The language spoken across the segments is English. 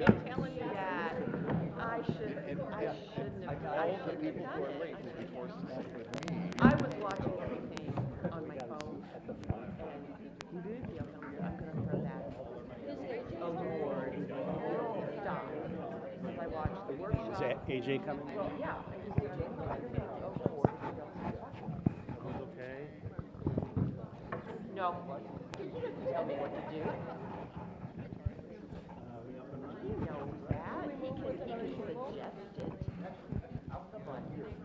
telling you that I shouldn't have done it. I was watching everything on my phone, and I'm going to throw that. Oh, Lord, stop. As I watched the workshop. Is that AJ coming? Well, yeah, I just AJ coming. Oh, Lord. Okay. No, he doesn't tell me what to do. He knows that. He can suggest it.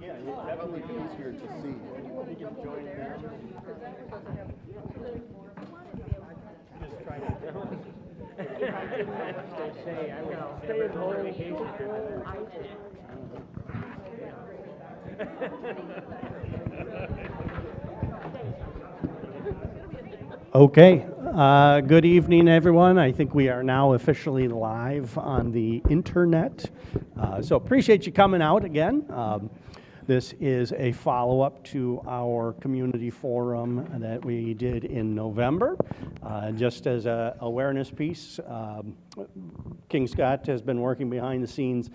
Yeah, it's definitely easier to see. You can join there. Just try to. If I didn't know what to say, I would stay at home. I did. Okay. Good evening, everyone. I think we are now officially live on the internet. So appreciate you coming out again. This is a follow-up to our community forum that we did in November. Just as an awareness piece, King Scott has been working behind the scenes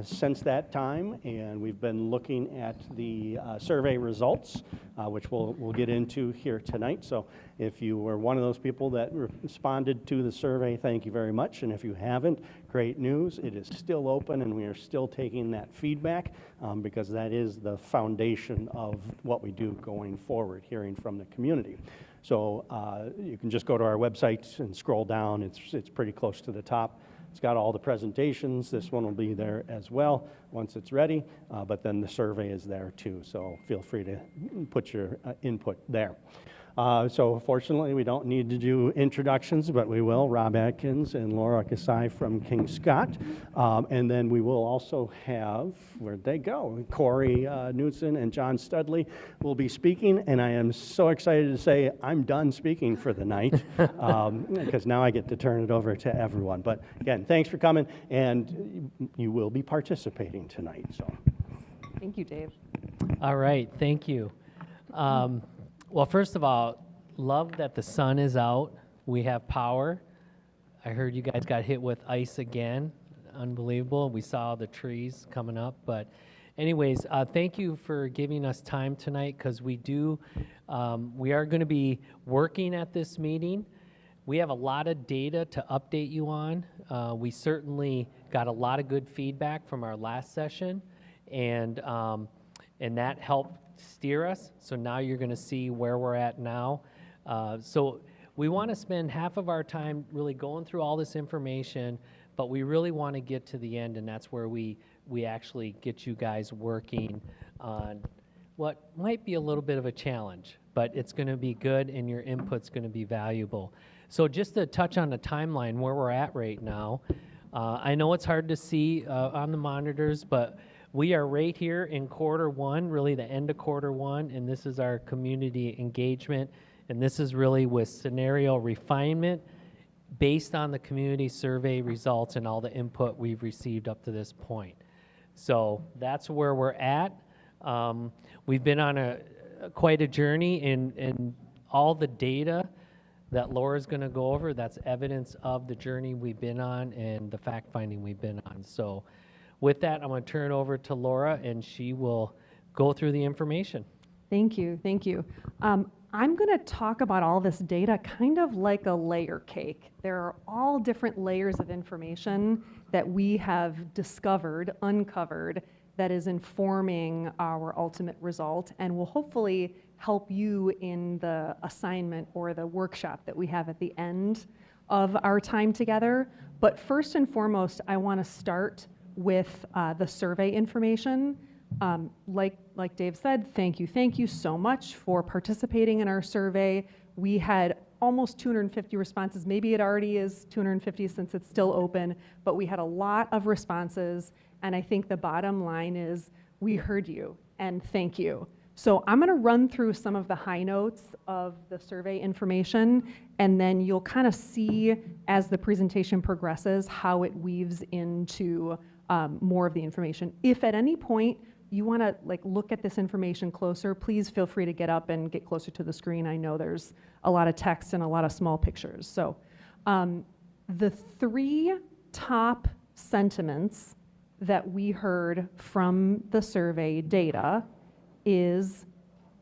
since that time, and we've been looking at the survey results, which we'll get into here tonight. So if you were one of those people that responded to the survey, thank you very much. And if you haven't, great news. It is still open, and we are still taking that feedback because that is the foundation of what we do going forward, hearing from the community. So you can just go to our website and scroll down. It's pretty close to the top. It's got all the presentations. This one will be there as well once it's ready, but then the survey is there too, so feel free to put your input there. So fortunately, we don't need to do introductions, but we will. Rob Atkins and Laura Kasai from King Scott. And then we will also have, where'd they go? Corey Knudsen and John Studley will be speaking, and I am so excited to say I'm done speaking for the night, because now I get to turn it over to everyone. But again, thanks for coming, and you will be participating tonight. So, thank you, Dave. All right, thank you. Well, first of all, love that the sun is out. We have power. I heard you guys got hit with ice again. Unbelievable. We saw the trees coming up. But anyways, thank you for giving us time tonight, because we are going to be working at this meeting. We have a lot of data to update you on. We certainly got a lot of good feedback from our last session, and that helped steer us. So now you're going to see where we're at now. So we want to spend half of our time really going through all this information, but we really want to get to the end, and that's where we actually get you guys working on what might be a little bit of a challenge, but it's going to be good, and your input's going to be valuable. So just to touch on the timeline where we're at right now, I know it's hard to see on the monitors, but we are right here in quarter one, really the end of quarter one, and this is our community engagement, and this is really with scenario refinement based on the community survey results and all the input we've received up to this point. So that's where we're at. We've been on quite a journey, in all the data that Laura's going to go over. That's evidence of the journey we've been on and the fact-finding we've been on. So with that, I'm going to turn it over to Laura, and she will go through the information. Thank you, thank you. I'm going to talk about all this data kind of like a layer cake. There are all different layers of information that we have uncovered, that is informing our ultimate result, and will hopefully help you in the assignment or the workshop that we have at the end of our time together. But first and foremost, I want to start with the survey information. Like Dave said, thank you so much for participating in our survey. We had almost 250 responses. Maybe it already is 250 since it's still open, but we had a lot of responses, and I think the bottom line is we heard you, and thank you. So I'm going to run through some of the high notes of the survey information, and then you'll kind of see as the presentation progresses how it weaves into more of the information. If at any point you want to look at this information closer, please feel free to get up and get closer to the screen. I know there's a lot of text and a lot of small pictures. So the three top sentiments that we heard from the survey data is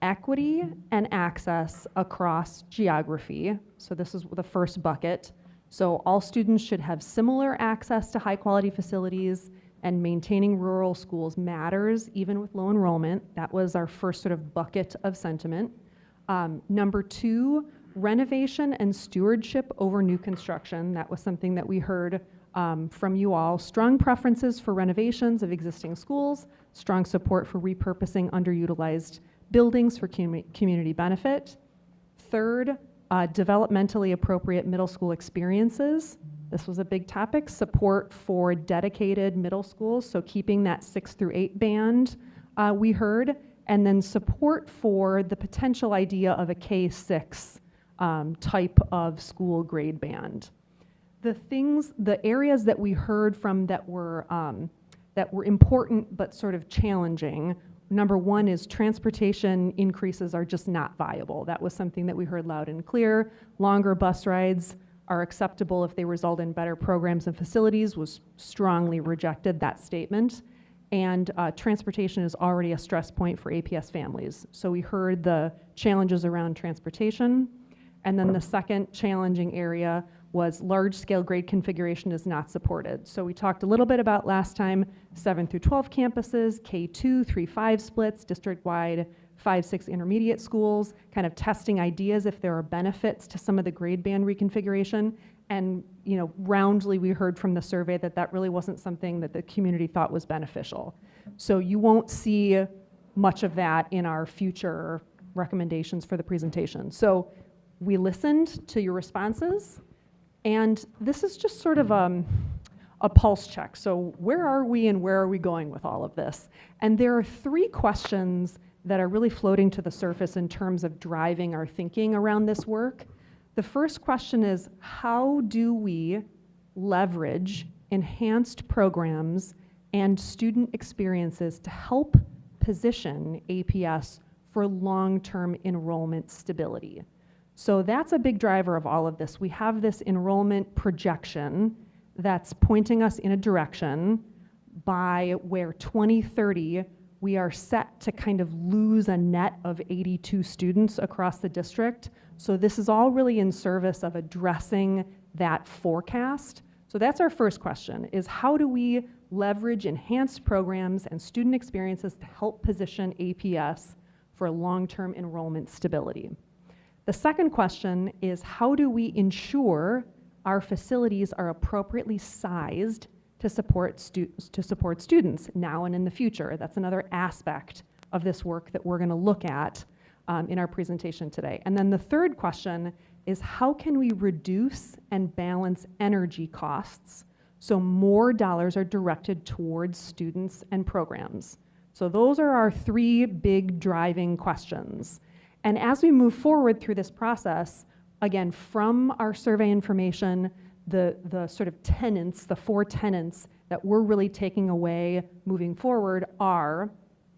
equity and access across geography. So this is the first bucket. So all students should have similar access to high quality facilities, and maintaining rural schools matters even with low enrollment. That was our first sort of bucket of sentiment. Number two, renovation and stewardship over new construction. That was something that we heard from you all. Strong preferences for renovations of existing schools, strong support for repurposing underutilized buildings for community benefit. Third, developmentally appropriate middle school experiences. This was a big topic. Support for dedicated middle schools, so keeping that 6 through 8 band we heard, and then support for the potential idea of a K-6 type of school grade band. The areas that we heard from that were important but sort of challenging. Number one is transportation increases are just not viable. That was something that we heard loud and clear. Longer bus rides are acceptable if they result in better programs and facilities was strongly rejected, that statement. And transportation is already a stress point for APS families. So we heard the challenges around transportation. And then the second challenging area was large-scale grade configuration is not supported. So we talked a little bit about last time, 7 through 12 campuses, K2, 3-5 splits, district-wide 5-6 intermediate schools, kind of testing ideas if there are benefits to some of the grade band reconfiguration. And roundly we heard from the survey that that really wasn't something that the community thought was beneficial. So you won't see much of that in our future recommendations for the presentation. So we listened to your responses. And this is just sort of a pulse check. So where are we and where are we going with all of this? And there are 3 questions that are really floating to the surface in terms of driving our thinking around this work. The first question is, how do we leverage enhanced programs and student experiences to help position APS for long-term enrollment stability? So that's a big driver of all of this. We have this enrollment projection that's pointing us in a direction by where 2030 we are set to kind of lose a net of 82 students across the district. So this is all really in service of addressing that forecast. So that's our first question, is how do we leverage enhanced programs and student experiences to help position APS for long-term enrollment stability? The second question is, how do we ensure our facilities are appropriately sized to support students now and in the future? That's another aspect of this work that we're going to look at in our presentation today. And then the third question is, how can we reduce and balance energy costs so more dollars are directed towards students and programs? So those are our 3 big driving questions. And as we move forward through this process, again, from our survey information, the sort of tenets, the 4 tenets that we're really taking away moving forward are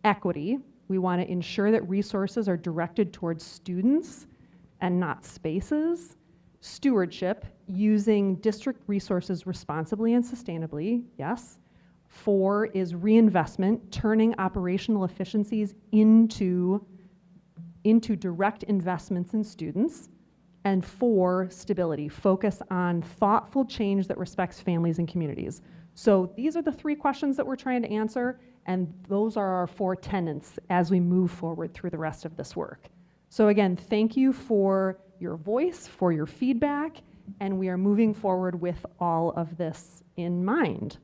equity. We want to ensure that resources are directed towards students and not spaces. Stewardship, using district resources responsibly and sustainably, yes. 4 is reinvestment, turning operational efficiencies into direct investments in students. And 4, stability, focus on thoughtful change that respects families and communities. So these are the 3 questions that we're trying to answer, and those are our 4 tenets as we move forward through the rest of this work. So again, thank you for your voice, for your feedback, and we are moving forward with all of this in mind.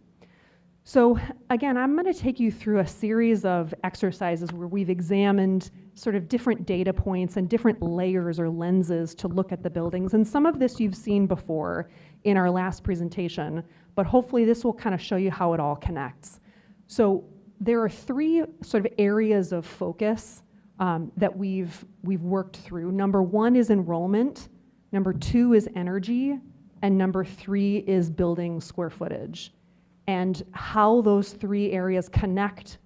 So again, I'm going to take you through a series of exercises where we've examined sort of different data points and different layers or lenses to look at the buildings. And some of this you've seen before in our last presentation, but hopefully this will kind of show you how it all connects. So there are 3 sort of areas of focus that we've worked through. Number 1 is enrollment, number 2 is energy, and number 3 is building square footage. And how those 3 areas connect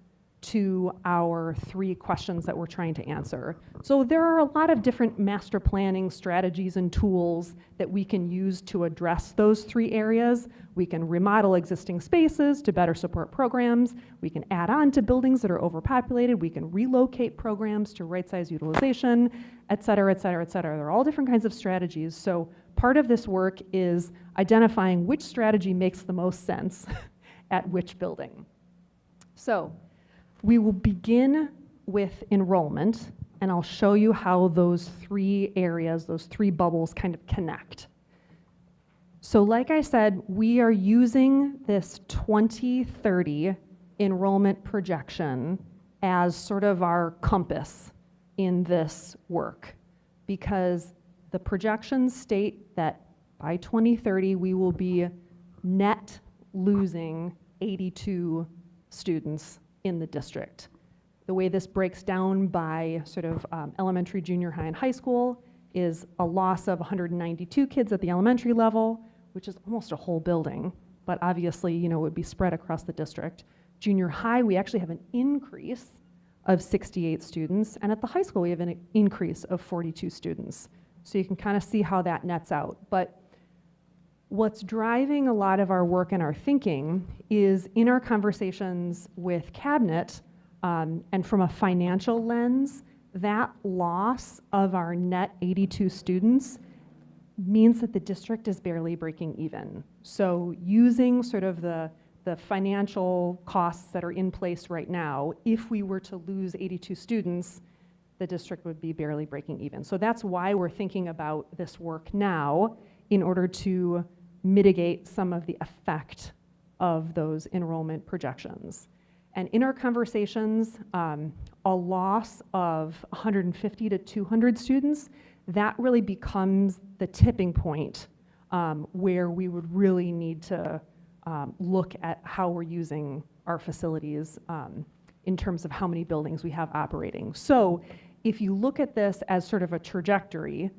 to our 3 questions that we're trying to answer. So there are a lot of different master planning strategies and tools that we can use to address those 3 areas. We can remodel existing spaces to better support programs. We can add on to buildings that are overpopulated. We can relocate programs to right-size utilization, et cetera, et cetera, et cetera. There are all different kinds of strategies. So part of this work is identifying which strategy makes the most sense at which building. So we will begin with enrollment, and I'll show you how those 3 areas, those 3 bubbles kind of connect. So like I said, we are using this 2030 enrollment projection as sort of our compass in this work, because the projections state that by 2030 we will be net losing 82 students in the district. The way this breaks down by sort of elementary, junior high, and high school is a loss of 192 kids at the elementary level, which is almost a whole building, but obviously, you know, it would be spread across the district. Junior high, we actually have an increase of 68 students, and at the high school, we have an increase of 42 students. So you can kind of see how that nets out. But what's driving a lot of our work and our thinking is in our conversations with Cabinet, and from a financial lens, that loss of our net 82 students means that the district is barely breaking even. So using sort of the financial costs that are in place right now, if we were to lose 82 students, the district would be barely breaking even. So that's why we're thinking about this work now, in order to mitigate some of the effect of those enrollment projections. And in our conversations, a loss of 150 to 200 students, that really becomes the tipping point where we would really need to look at how we're using our facilities in terms of how many buildings we have operating. So if you look at this as sort of a trajectory,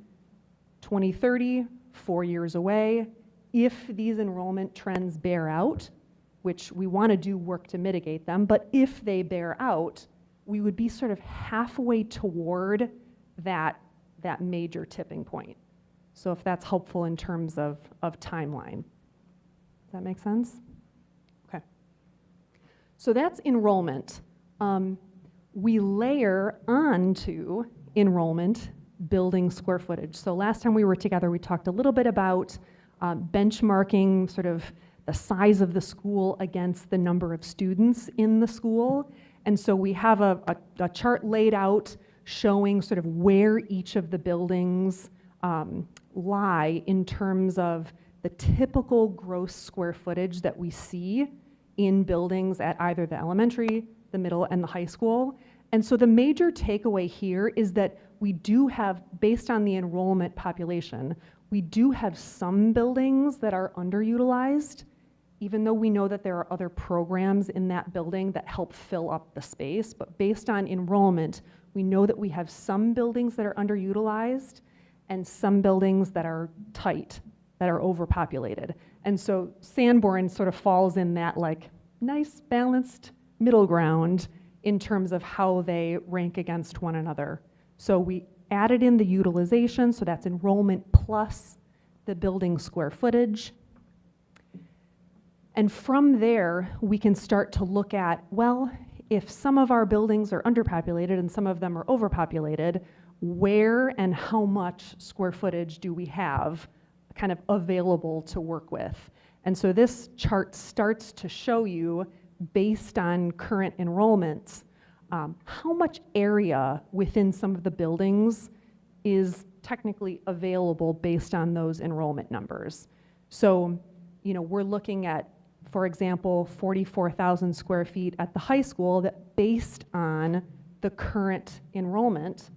2030, 4 years away, if these enrollment trends bear out, which we want to do work to mitigate them, but if they bear out, we would be sort of halfway toward that major tipping point. So if that's helpful in terms of timeline. Does that make sense? Okay. So that's enrollment. We layer onto enrollment building square footage. So last time we were together, we talked a little bit about benchmarking sort of the size of the school against the number of students in the school. And so we have a chart laid out showing sort of where each of the buildings lie in terms of the typical gross square footage that we see in buildings at either the elementary, the middle, and the high school. And so the major takeaway here is that we do have, based on the enrollment population, we do have some buildings that are underutilized, even though we know that there are other programs in that building that help fill up the space. But based on enrollment, we know that we have some buildings that are underutilized and some buildings that are tight, that are overpopulated. And so Sanborn sort of falls in that like nice balanced middle ground in terms of how they rank against one another. So we added in the utilization, so that's enrollment plus the building square footage. And from there, we can start to look at, well, if some of our buildings are underpopulated and some of them are overpopulated, where and how much square footage do we have kind of available to work with? And so this chart starts to show you, based on current enrollments, how much area within some of the buildings is technically available based on those enrollment numbers. So, you know, we're looking at, for example, 44,000 square feet at the high school that, based on the current enrollment,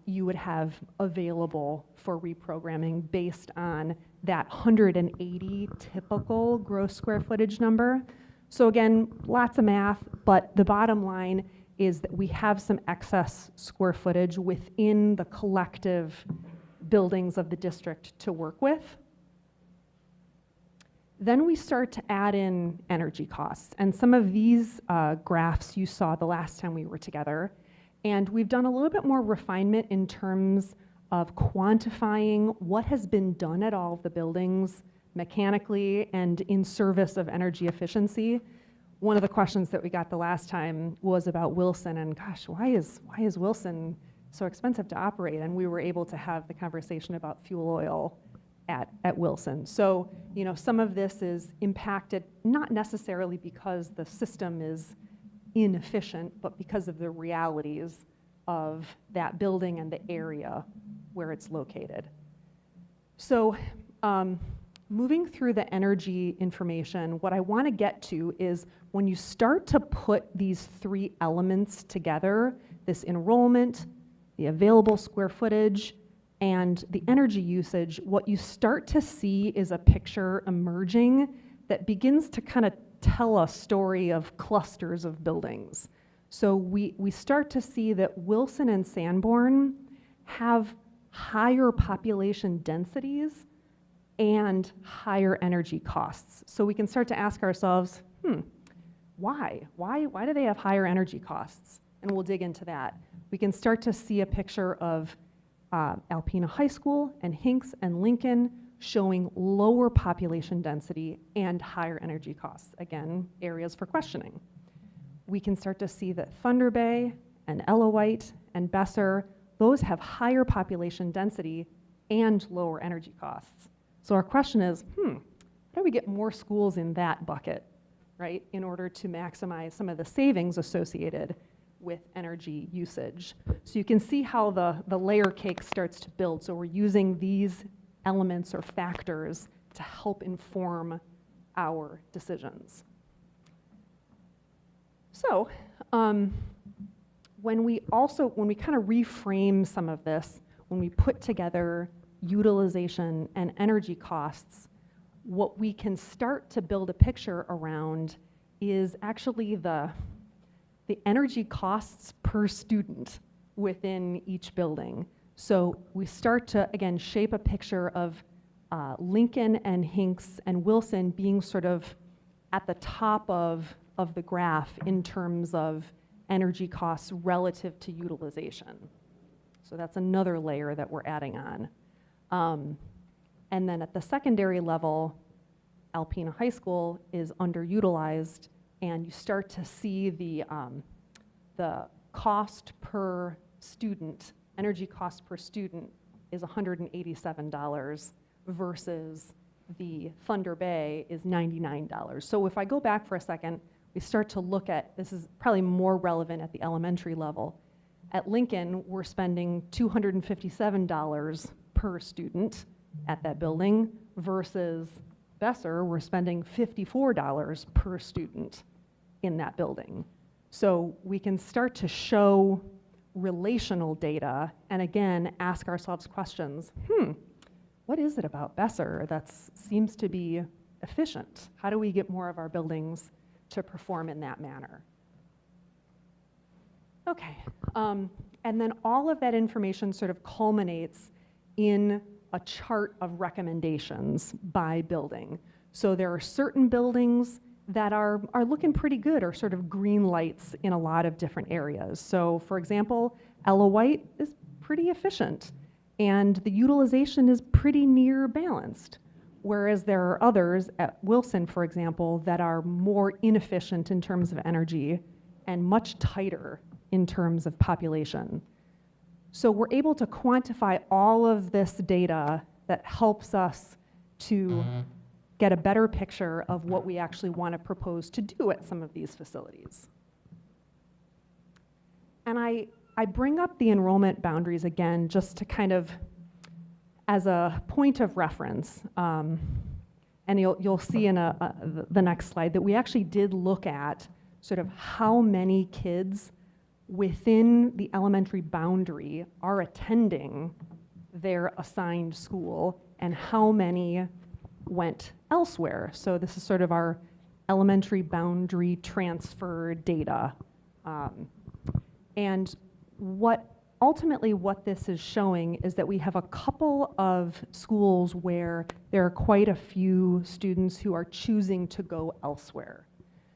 you would have available for reprogramming based on that 180 typical gross square footage number. So again, lots of math, but the bottom line is that we have some excess square footage within the collective buildings of the district to work with. Then we start to add in energy costs. And some of these graphs you saw the last time we were together. And we've done a little bit more refinement in terms of quantifying what has been done at all of the buildings mechanically and in service of energy efficiency. One of the questions that we got the last time was about Wilson, and gosh, why is Wilson so expensive to operate? And we were able to have the conversation about fuel oil at Wilson. So, you know, some of this is impacted not necessarily because the system is inefficient, but because of the realities of that building and the area where it's located. So, moving through the energy information, what I want to get to is when you start to put these three elements together, this enrollment, the available square footage, and the energy usage, what you start to see is a picture emerging that begins to kind of tell a story of clusters of buildings. So we start to see that Wilson and Sanborn have higher population densities and higher energy costs. So we can start to ask ourselves, why? Why do they have higher energy costs? And we'll dig into that. We can start to see a picture of Alpena High School and Hinks and Lincoln showing lower population density and higher energy costs. Again, areas for questioning. We can start to see that Thunder Bay and Ella White and Besser, those have higher population density and lower energy costs. So our question is, how do we get more schools in that bucket, right, in order to maximize some of the savings associated with energy usage? So you can see how the layer cake starts to build. So we're using these elements or factors to help inform our decisions. So when we kind of reframe some of this, when we put together utilization and energy costs, what we can start to build a picture around is actually the energy costs per student within each building. So we start to, again, shape a picture of Lincoln and Hinks and Wilson being sort of at the top of the graph in terms of energy costs relative to utilization. So that's another layer that we're adding on. And then at the secondary level, Alpena High School is underutilized, and you start to see the cost per student, energy cost per student is $187 versus the Thunder Bay is $99. So if I go back for a second, we start to look at, this is probably more relevant at the elementary level. At Lincoln, we're spending $257 per student at that building versus Besser, we're spending $54 per student in that building. So we can start to show relational data and again, ask ourselves questions. What is it about Besser that seems to be efficient? How do we get more of our buildings to perform in that manner? Okay, and then all of that information sort of culminates in a chart of recommendations by building. So there are certain buildings that are looking pretty good, or sort of green lights in a lot of different areas. So for example, Ella White is pretty efficient, and the utilization is pretty near balanced. Whereas there are others at Wilson, for example, that are more inefficient in terms of energy and much tighter in terms of population. So we're able to quantify all of this data that helps us to get a better picture of what we actually want to propose to do at some of these facilities. And I bring up the enrollment boundaries again just to kind of, as a point of reference, and you'll see in the next slide that we actually did look at sort of how many kids within the elementary boundary are attending their assigned school and how many went elsewhere. So this is sort of our elementary boundary transfer data. And what ultimately what this is showing is that we have a couple of schools where there are quite a few students who are choosing to go elsewhere.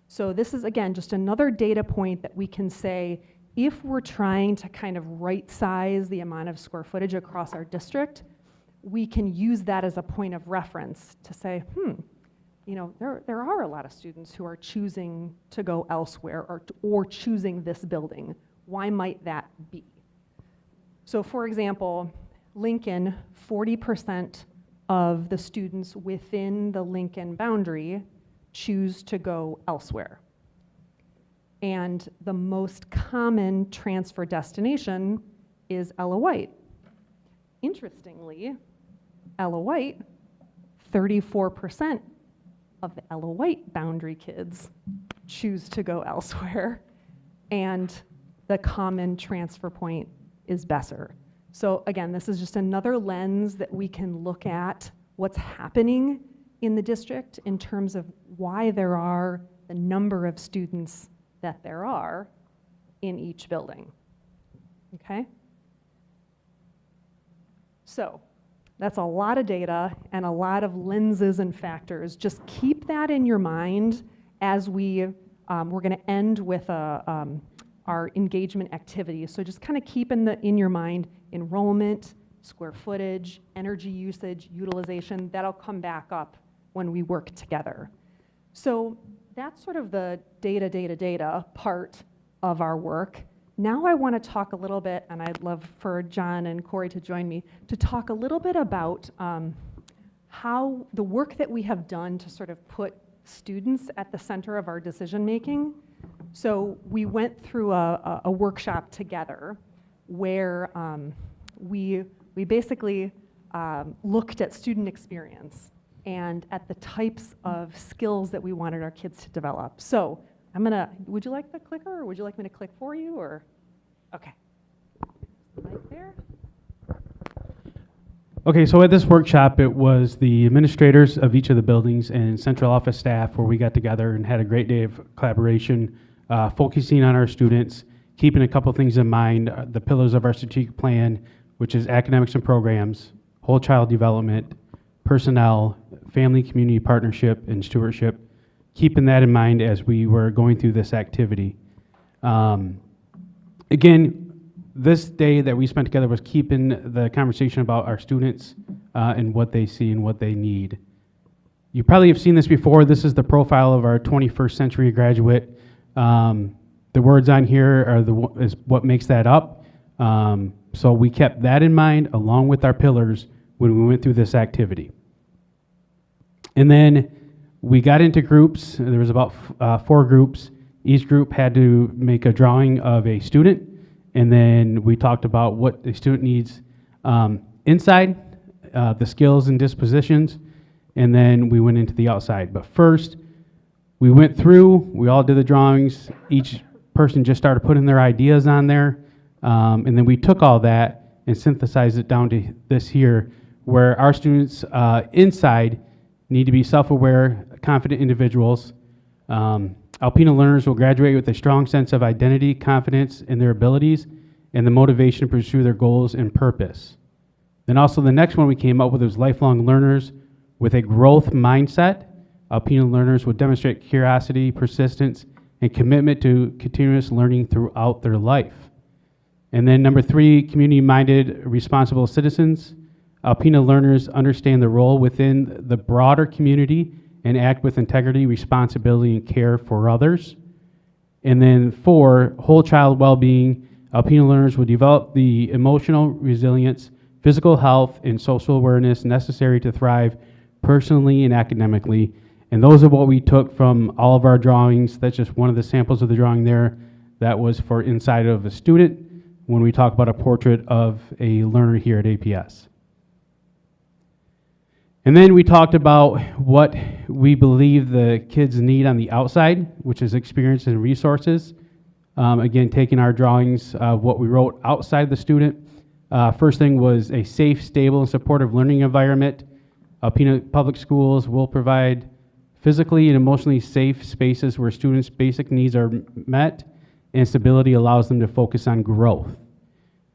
So this is, again, just another data point that we can say, if we're trying to kind of right size the amount of square footage across our district, we can use that as a point of reference to say, you know, there are a lot of students who are choosing to go elsewhere or choosing this building. Why might that be? So for example, Lincoln, 40% of the students within the Lincoln boundary choose to go elsewhere. And the most common transfer destination is Ella White. Interestingly, Ella White, 34% of the Ella White boundary kids choose to go elsewhere, and the common transfer point is Besser. So again, this is just another lens that we can look at what's happening in the district in terms of why there are the number of students that there are in each building, okay? So that's a lot of data and a lot of lenses and factors. Just keep that in your mind as we're gonna end with our engagement activities. So just kind of keep in your mind enrollment, square footage, energy usage, utilization. That'll come back up when we work together. So that's sort of the data part of our work. Now I want to talk a little bit, and I'd love for John and Corey to join me, to talk a little bit about how the work that we have done to sort of put students at the center of our decision making. So we went through a workshop together where we basically looked at student experience and at the types of skills that we wanted our kids to develop. So would you like the clicker, or would you like me to click for you, or? Okay. Right there. Okay, so at this workshop, it was the administrators of each of the buildings and central office staff where we got together and had a great day of collaboration, focusing on our students, keeping a couple things in mind, the pillars of our strategic plan, which is academics and programs, whole child development, personnel, family community partnership, and stewardship, keeping that in mind as we were going through this activity. Again, this day that we spent together was keeping the conversation about our students and what they see and what they need. You probably have seen this before. This is the profile of our 21st century graduate. The words on here is what makes that up. So we kept that in mind along with our pillars when we went through this activity. And then we got into groups. There was about 4 groups. Each group had to make a drawing of a student, and then we talked about what the student needs inside, the skills and dispositions, and then we went into the outside. But first, we went through, we all did the drawings, each person just started putting their ideas on there, and then we took all that and synthesized it down to this here, where our students inside need to be self-aware, confident individuals. Alpena learners will graduate with a strong sense of identity, confidence in their abilities, and the motivation to pursue their goals and purpose. Then also the next one we came up with was lifelong learners with a growth mindset. Alpena learners will demonstrate curiosity, persistence, and commitment to continuous learning throughout their life. And then number 3, community-minded, responsible citizens. Alpena learners understand the role within the broader community and act with integrity, responsibility, and care for others. And then 4, whole child well-being. Alpena learners will develop the emotional resilience, physical health, and social awareness necessary to thrive personally and academically. And those are what we took from all of our drawings. That's just one of the samples of the drawing there. That was for inside of a student when we talk about a portrait of a learner here at APS. And then we talked about what we believe the kids need on the outside, which is experience and resources. Again, taking our drawings of what we wrote outside the student. First thing was a safe, stable, and supportive learning environment. Alpena Public Schools will provide physically and emotionally safe spaces where students' basic needs are met and stability allows them to focus on growth.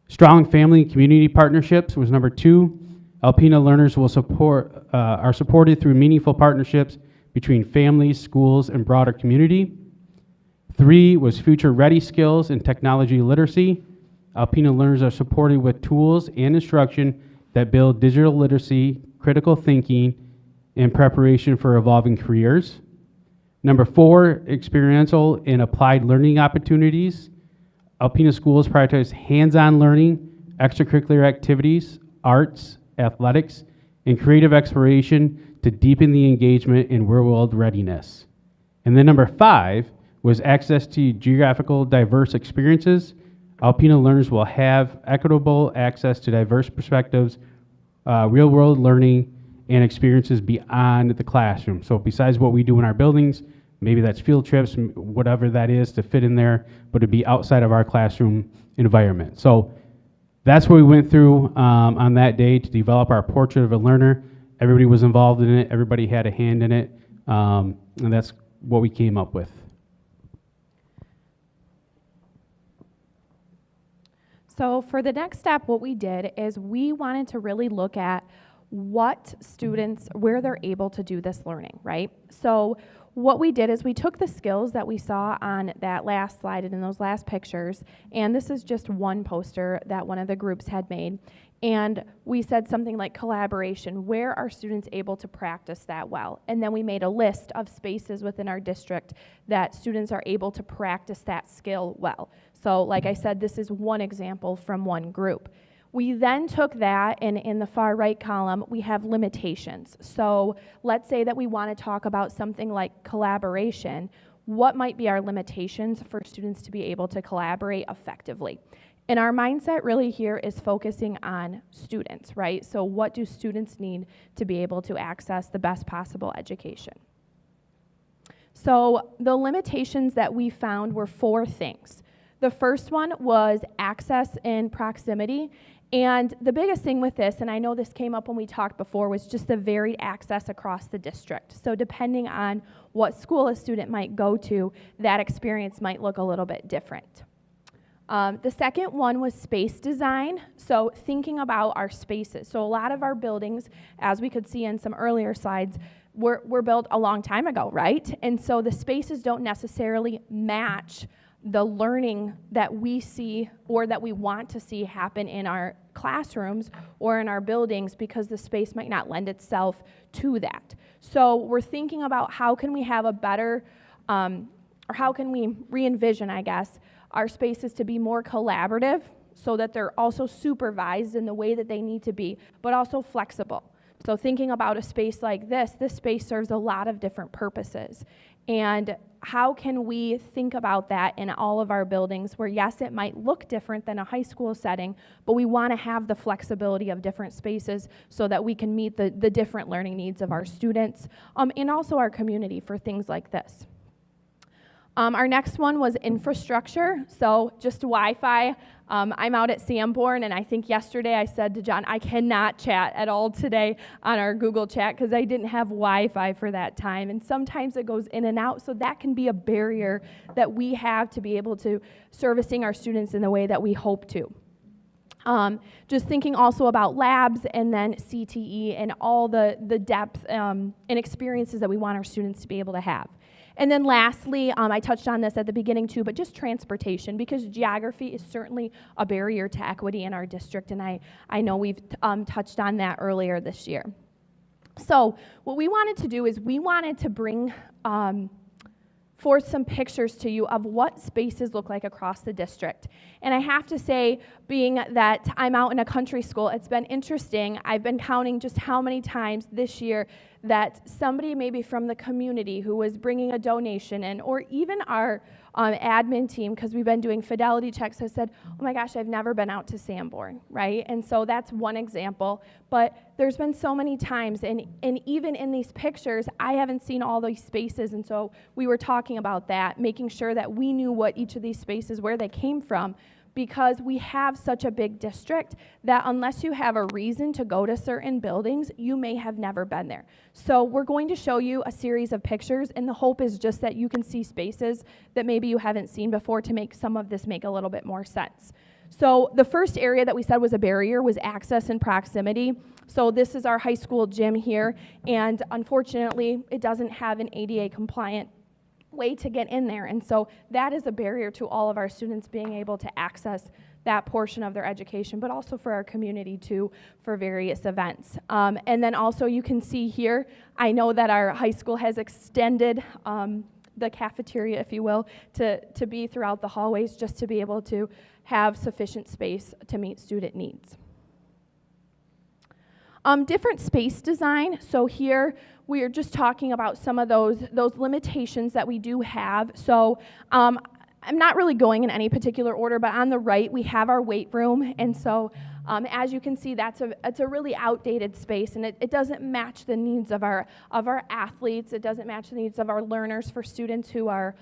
Strong family and community partnerships was number 2. Alpena learners are supported through meaningful partnerships between families, schools, and broader community. 3 was future ready skills and technology literacy. Alpena learners are supported with tools and instruction that build digital literacy, critical thinking, and preparation for evolving careers. Number 4, experiential and applied learning opportunities. Alpena schools prioritize hands-on learning, extracurricular activities, arts, athletics, and creative exploration to deepen the engagement in real-world readiness. And then number 5 was access to geographical diverse experiences. Alpena learners will have equitable access to diverse perspectives, real-world learning, and experiences beyond the classroom. So besides what we do in our buildings, maybe that's field trips, whatever that is to fit in there, but it'd be outside of our classroom environment. So that's what we went through on that day to develop our portrait of a learner. Everybody was involved in it. Everybody had a hand in it. And that's what we came up with. So for the next step, what we did is we wanted to really look at what students, where they're able to do this learning, right? So what we did is we took the skills that we saw on that last slide and in those last pictures, and this is just one poster that one of the groups had made, and we said something like collaboration. Where are students able to practice that well? And then we made a list of spaces within our district that students are able to practice that skill well. So like I said, this is one example from one group. We then took that, and in the far right column, we have limitations. So let's say that we want to talk about something like collaboration. What might be our limitations for students to be able to collaborate effectively? And our mindset really here is focusing on students, right? So what do students need to be able to access the best possible education? So the limitations that we found were 4 things. The first one was access and proximity. And the biggest thing with this, and I know this came up when we talked before, was just the varied access across the district. So depending on what school a student might go to, that experience might look a little bit different. The second one was space design. So thinking about our spaces. So a lot of our buildings, as we could see in some earlier slides, were built a long time ago, right? And so the spaces don't necessarily match the learning that we see or that we want to see happen in our classrooms or in our buildings, because the space might not lend itself to that. So we're thinking about how can we have a better, or how can we re-envision, I guess, our spaces to be more collaborative so that they're also supervised in the way that they need to be, but also flexible. So thinking about a space like this space serves a lot of different purposes. And how can we think about that in all of our buildings where, yes, it might look different than a high school setting, but we want to have the flexibility of different spaces so that we can meet the different learning needs of our students and also our community for things like this. Our next one was infrastructure, so just Wi-Fi. I'm out at Sanborn, and I think yesterday I said to John, I cannot chat at all today on our Google chat because I didn't have Wi-Fi for that time, and sometimes it goes in and out, so that can be a barrier that we have to be able to servicing our students in the way that we hope to. Just thinking also about labs and then CTE and all the depth and experiences that we want our students to be able to have. And then lastly, I touched on this at the beginning too, but just transportation, because geography is certainly a barrier to equity in our district, and I know we've touched on that earlier this year. So what we wanted to do is we wanted to bring forth some pictures to you of what spaces look like across the district. And I have to say, being that I'm out in a country school, it's been interesting. I've been counting just how many times this year that somebody maybe from the community who was bringing a donation in, or even our admin team, because we've been doing fidelity checks, has said, oh my gosh, I've never been out to Sanborn, right? And so that's one example. But there's been so many times, and even in these pictures, I haven't seen all these spaces, and so we were talking about that, making sure that we knew what each of these spaces, where they came from, because we have such a big district that unless you have a reason to go to certain buildings, you may have never been there. So we're going to show you a series of pictures, and the hope is just that you can see spaces that maybe you haven't seen before to make some of this make a little bit more sense. So the first area that we said was a barrier was access and proximity. So this is our high school gym here, and unfortunately, it doesn't have an ADA compliant way to get in there. And so that is a barrier to all of our students being able to access that portion of their education, but also for our community too, for various events. And then also you can see here, I know that our high school has extended the cafeteria, if you will, to be throughout the hallways, just to be able to have sufficient space to meet student needs. Different space design. So here we are just talking about some of those limitations that we do have. So I'm not really going in any particular order, but on the right we have our weight room, and so as you can see, it's a really outdated space, and it doesn't match the needs of our athletes. It doesn't match the needs of our learners, for students who are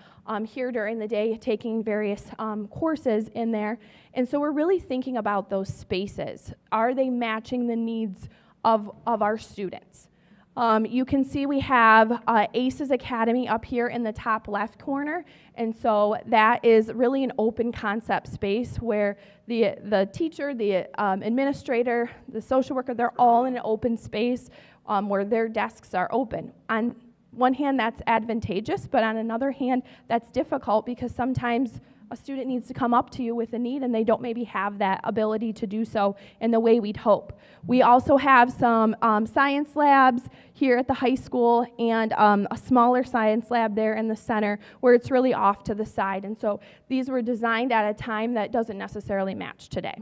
here during the day taking various courses in there. And so we're really thinking about those spaces. Are they matching the needs of our students? You can see we have ACES Academy up here in the top left corner, and so that is really an open concept space where the teacher, the administrator, the social worker, they're all in an open space where their desks are open. On one hand, that's advantageous, but on another hand, that's difficult because sometimes a student needs to come up to you with a need and they don't maybe have that ability to do so in the way we'd hope. We also have some science labs here at the high school and a smaller science lab there in the center where it's really off to the side. And so these were designed at a time that doesn't necessarily match today.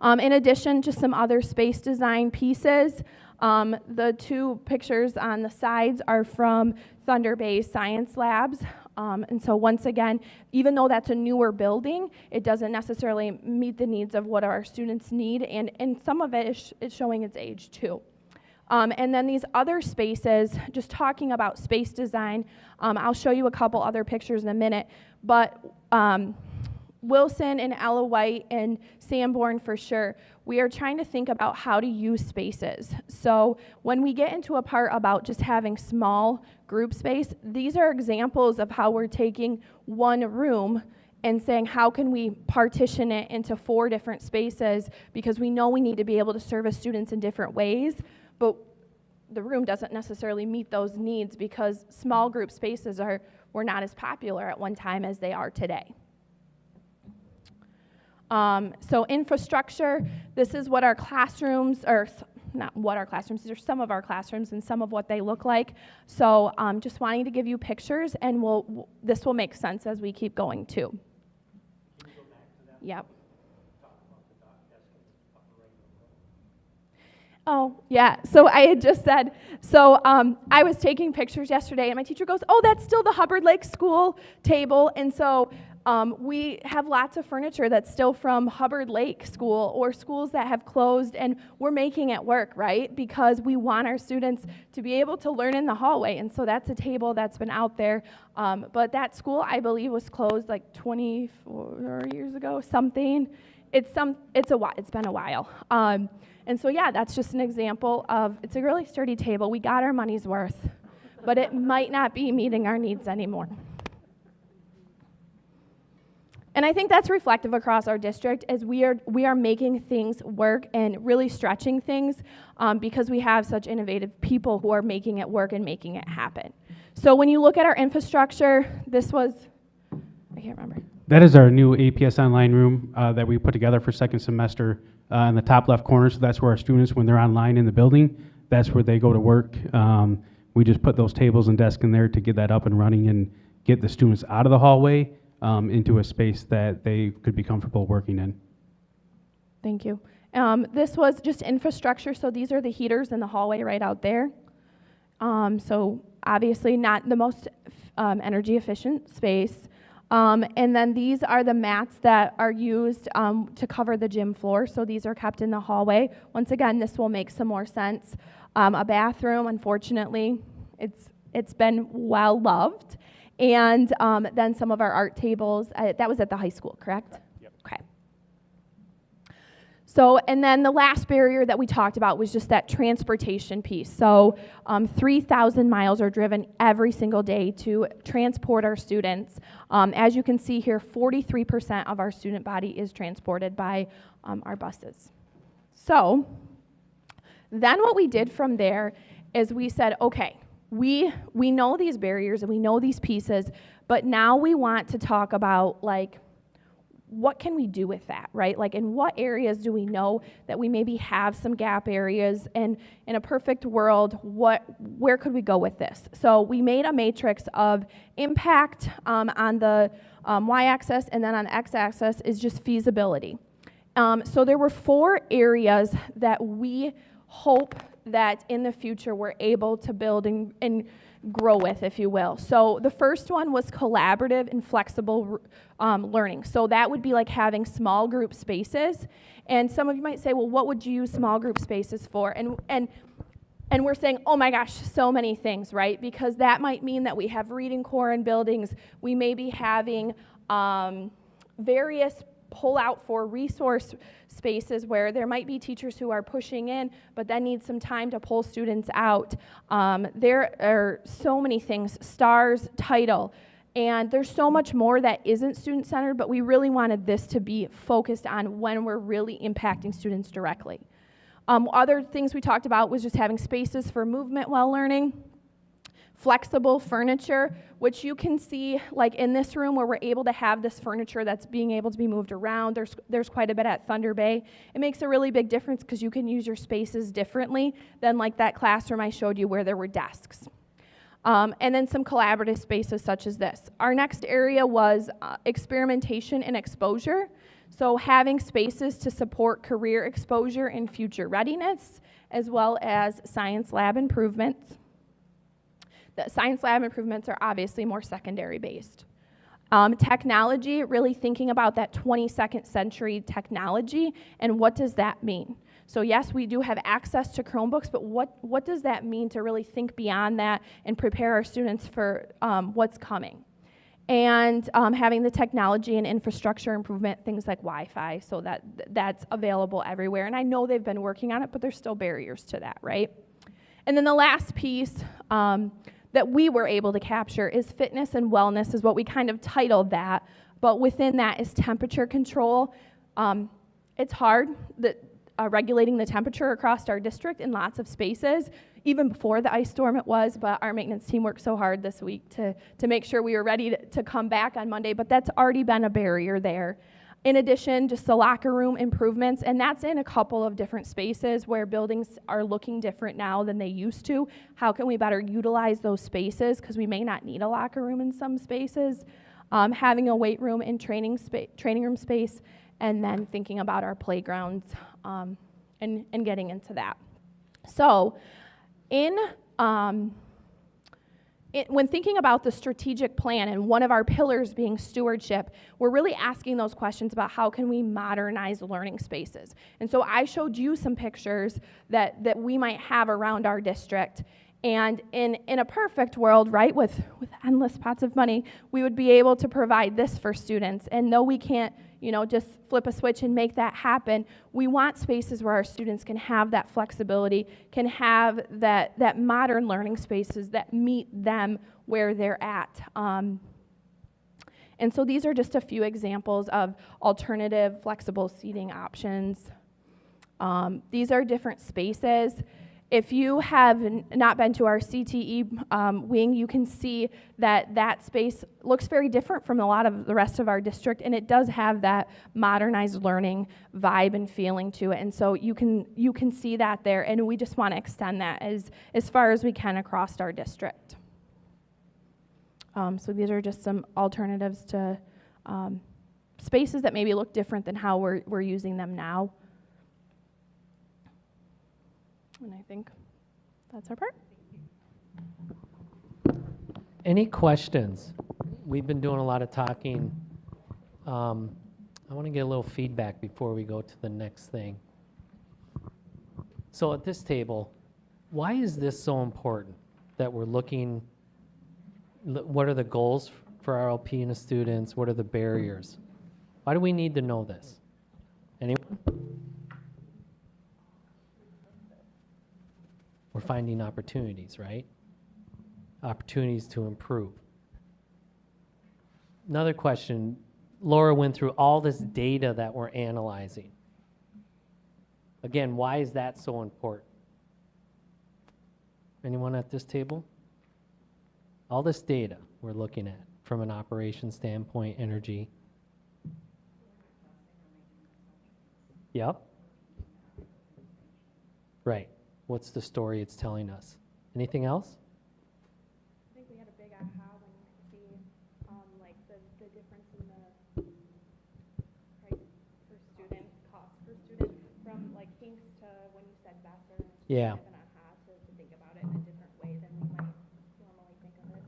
In addition, just some other space design pieces. The two pictures on the sides are from Thunder Bay's science labs. And so once again, even though that's a newer building, it doesn't necessarily meet the needs of what our students need, and some of it is showing its age too. And then these other spaces, just talking about space design, I'll show you a couple other pictures in a minute, but Wilson and Ella White and Sanborn for sure, we are trying to think about how to use spaces. So when we get into a part about just having small group space, these are examples of how we're taking one room and saying how can we partition it into 4 different spaces, because we know we need to be able to service students in different ways, but the room doesn't necessarily meet those needs because small group spaces were not as popular at one time as they are today. So infrastructure, this is what our classrooms, or not what our classrooms, these are some of our classrooms and some of what they look like. So just wanting to give you pictures, and this will make sense as we keep going too. Yep. Oh, yeah, so I had just said, so I was taking pictures yesterday, and my teacher goes, oh, that's still the Hubbard Lake School table, and so we have lots of furniture that's still from Hubbard Lake School or schools that have closed, and we're making it work, right? Because we want our students to be able to learn in the hallway, and so that's a table that's been out there. But that school, I believe, was closed like 24 years ago, something. It's been a while. And so yeah, that's just an example of, it's a really sturdy table. We got our money's worth, but it might not be meeting our needs anymore. And I think that's reflective across our district, as we are making things work and really stretching things because we have such innovative people who are making it work and making it happen. So when you look at our infrastructure, this was, I can't remember. That is our new APS online room that we put together for second semester in the top left corner. So that's where our students, when they're online in the building, that's where they go to work. We just put those tables and desks in there to get that up and running and get the students out of the hallway into a space that they could be comfortable working in. Thank you. This was just infrastructure, so these are the heaters in the hallway right out there. So obviously not the most energy efficient space. And then these are the mats that are used to cover the gym floor, so these are kept in the hallway. Once again, this will make some more sense. A bathroom, unfortunately, it's been well loved. And then some of our art tables, that was at the high school, correct? Yep. Okay. So, and then the last barrier that we talked about was just that transportation piece. So 3,000 miles are driven every single day to transport our students. As you can see here, 43% of our student body is transported by our buses. So then what we did from there is we said, okay, we know these barriers and we know these pieces, but now we want to talk about, like, what can we do with that, right? Like, in what areas do we know that we maybe have some gap areas? And in a perfect world, where could we go with this? So we made a matrix of impact on the y-axis, and then on the x-axis is just feasibility. So there were 4 areas that we hope that in the future we're able to build and grow with, if you will. So the first one was collaborative and flexible learning. So that would be like having small group spaces. And some of you might say, well, what would you use small group spaces for? And we're saying, oh my gosh, so many things, right? Because that might mean that we have reading core in buildings. We may be having various pull out for resource spaces where there might be teachers who are pushing in, but then need some time to pull students out. There are so many things, stars, title, and there's so much more that isn't student-centered, but we really wanted this to be focused on when we're really impacting students directly. Other things we talked about was just having spaces for movement while learning. Flexible furniture, which you can see like in this room where we're able to have this furniture that's being able to be moved around. There's quite a bit at Thunder Bay. It makes a really big difference because you can use your spaces differently than like that classroom I showed you where there were desks. And then some collaborative spaces such as this. Our next area was experimentation and exposure. So having spaces to support career exposure and future readiness, as well as science lab improvements. The science lab improvements are obviously more secondary based. Technology, really thinking about that 22nd century technology and what does that mean? So yes, we do have access to Chromebooks, but what does that mean to really think beyond that and prepare our students for what's coming? And having the technology and infrastructure improvement, things like Wi-Fi, so that's available everywhere. And I know they've been working on it, but there's still barriers to that, right? And then the last piece that we were able to capture is fitness and wellness, is what we kind of titled that. But within that is temperature control. It's hard regulating the temperature across our district in lots of spaces. Even before the ice storm it was, but our maintenance team worked so hard this week to make sure we were ready to come back on Monday, but that's already been a barrier there. In addition, just the locker room improvements, and that's in a couple of different spaces where buildings are looking different now than they used to. How can we better utilize those spaces? Because we may not need a locker room in some spaces. Having a weight room and training room space, and then thinking about our playgrounds and getting into that. So, when thinking about the strategic plan and one of our pillars being stewardship, we're really asking those questions about how can we modernize learning spaces. And so I showed you some pictures that we might have around our district. And in a perfect world, right, with endless pots of money, we would be able to provide this for students. And though we can't, just flip a switch and make that happen, we want spaces where our students can have that flexibility, can have that modern learning spaces that meet them where they're at. And so these are just a few examples of alternative flexible seating options. These are different spaces. If you have not been to our CTE wing, you can see that space looks very different from a lot of the rest of our district, and it does have that modernized learning vibe and feeling to it. And so you can see that there, and we just want to extend that as far as we can across our district. So these are just some alternatives to spaces that maybe look different than how we're using them now. And I think that's our part. Any questions? We've been doing a lot of talking. I want to get a little feedback before we go to the next thing. So at this table, why is this so important that we're looking, what are the goals for our Alpena students? What are the barriers? Why do we need to know this? Anyone? finding opportunities, right? Opportunities to improve. Another question, Laura went through all this data that we're analyzing. Again, why is that so important? Anyone at this table? All this data we're looking at from an operations standpoint, energy. Yep. Right. What's the story it's telling us? Anything else? I think we had a big aha when you could see like the difference in the price per student, cost per student from like Hinks to when you said Vassar. Yeah. Kind of an aha to think about it in a different way than we might normally think of it.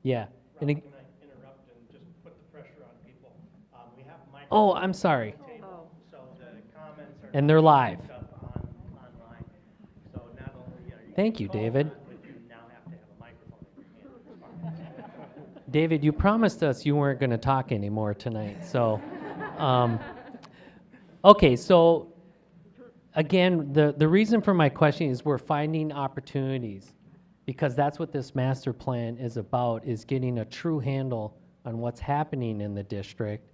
Yeah. Can I interrupt and just put the pressure on people? We have microphones. Oh, I'm sorry. on the table, so the comments are And they're live. picked up online. So not only are you Thank you, David. but you now have to have a microphone in your hand. David, you promised us you weren't going to talk anymore tonight. So, okay, so again, the reason for my question is we're finding opportunities because that's what this master plan is about, is getting a true handle on what's happening in the district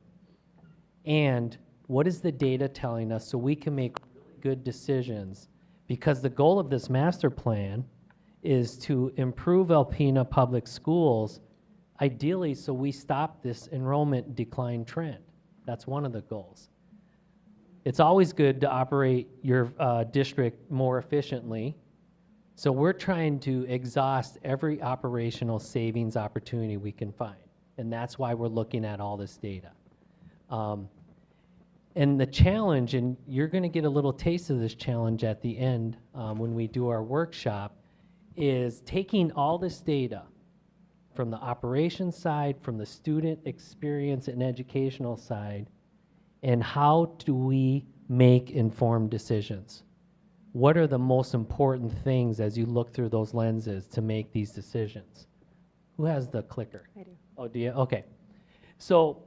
and what is the data telling us so we can make really good decisions, because the goal of this master plan is to improve Alpena Public Schools, ideally so we stop this enrollment decline trend. That's one of the goals. It's always good to operate your district more efficiently. So we're trying to exhaust every operational savings opportunity we can find. And that's why we're looking at all this data. And the challenge, and you're going to get a little taste of this challenge at the end when we do our workshop, is taking all this data from the operations side, from the student experience and educational side, and how do we make informed decisions? What are the most important things as you look through those lenses to make these decisions? Who has the clicker? I do. Oh, do you? Okay. So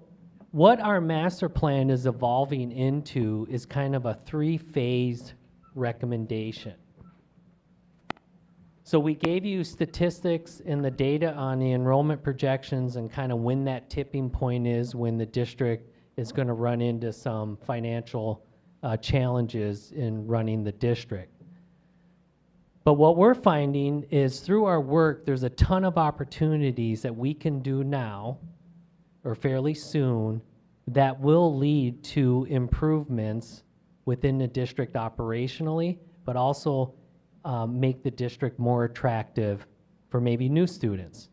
what our master plan is evolving into is kind of a three-phased recommendation. So we gave you statistics and the data on the enrollment projections and kind of when that tipping point is when the district is going to run into some financial challenges in running the district. But what we're finding is through our work, there's a ton of opportunities that we can do now or fairly soon that will lead to improvements within the district operationally, but also make the district more attractive for maybe new students.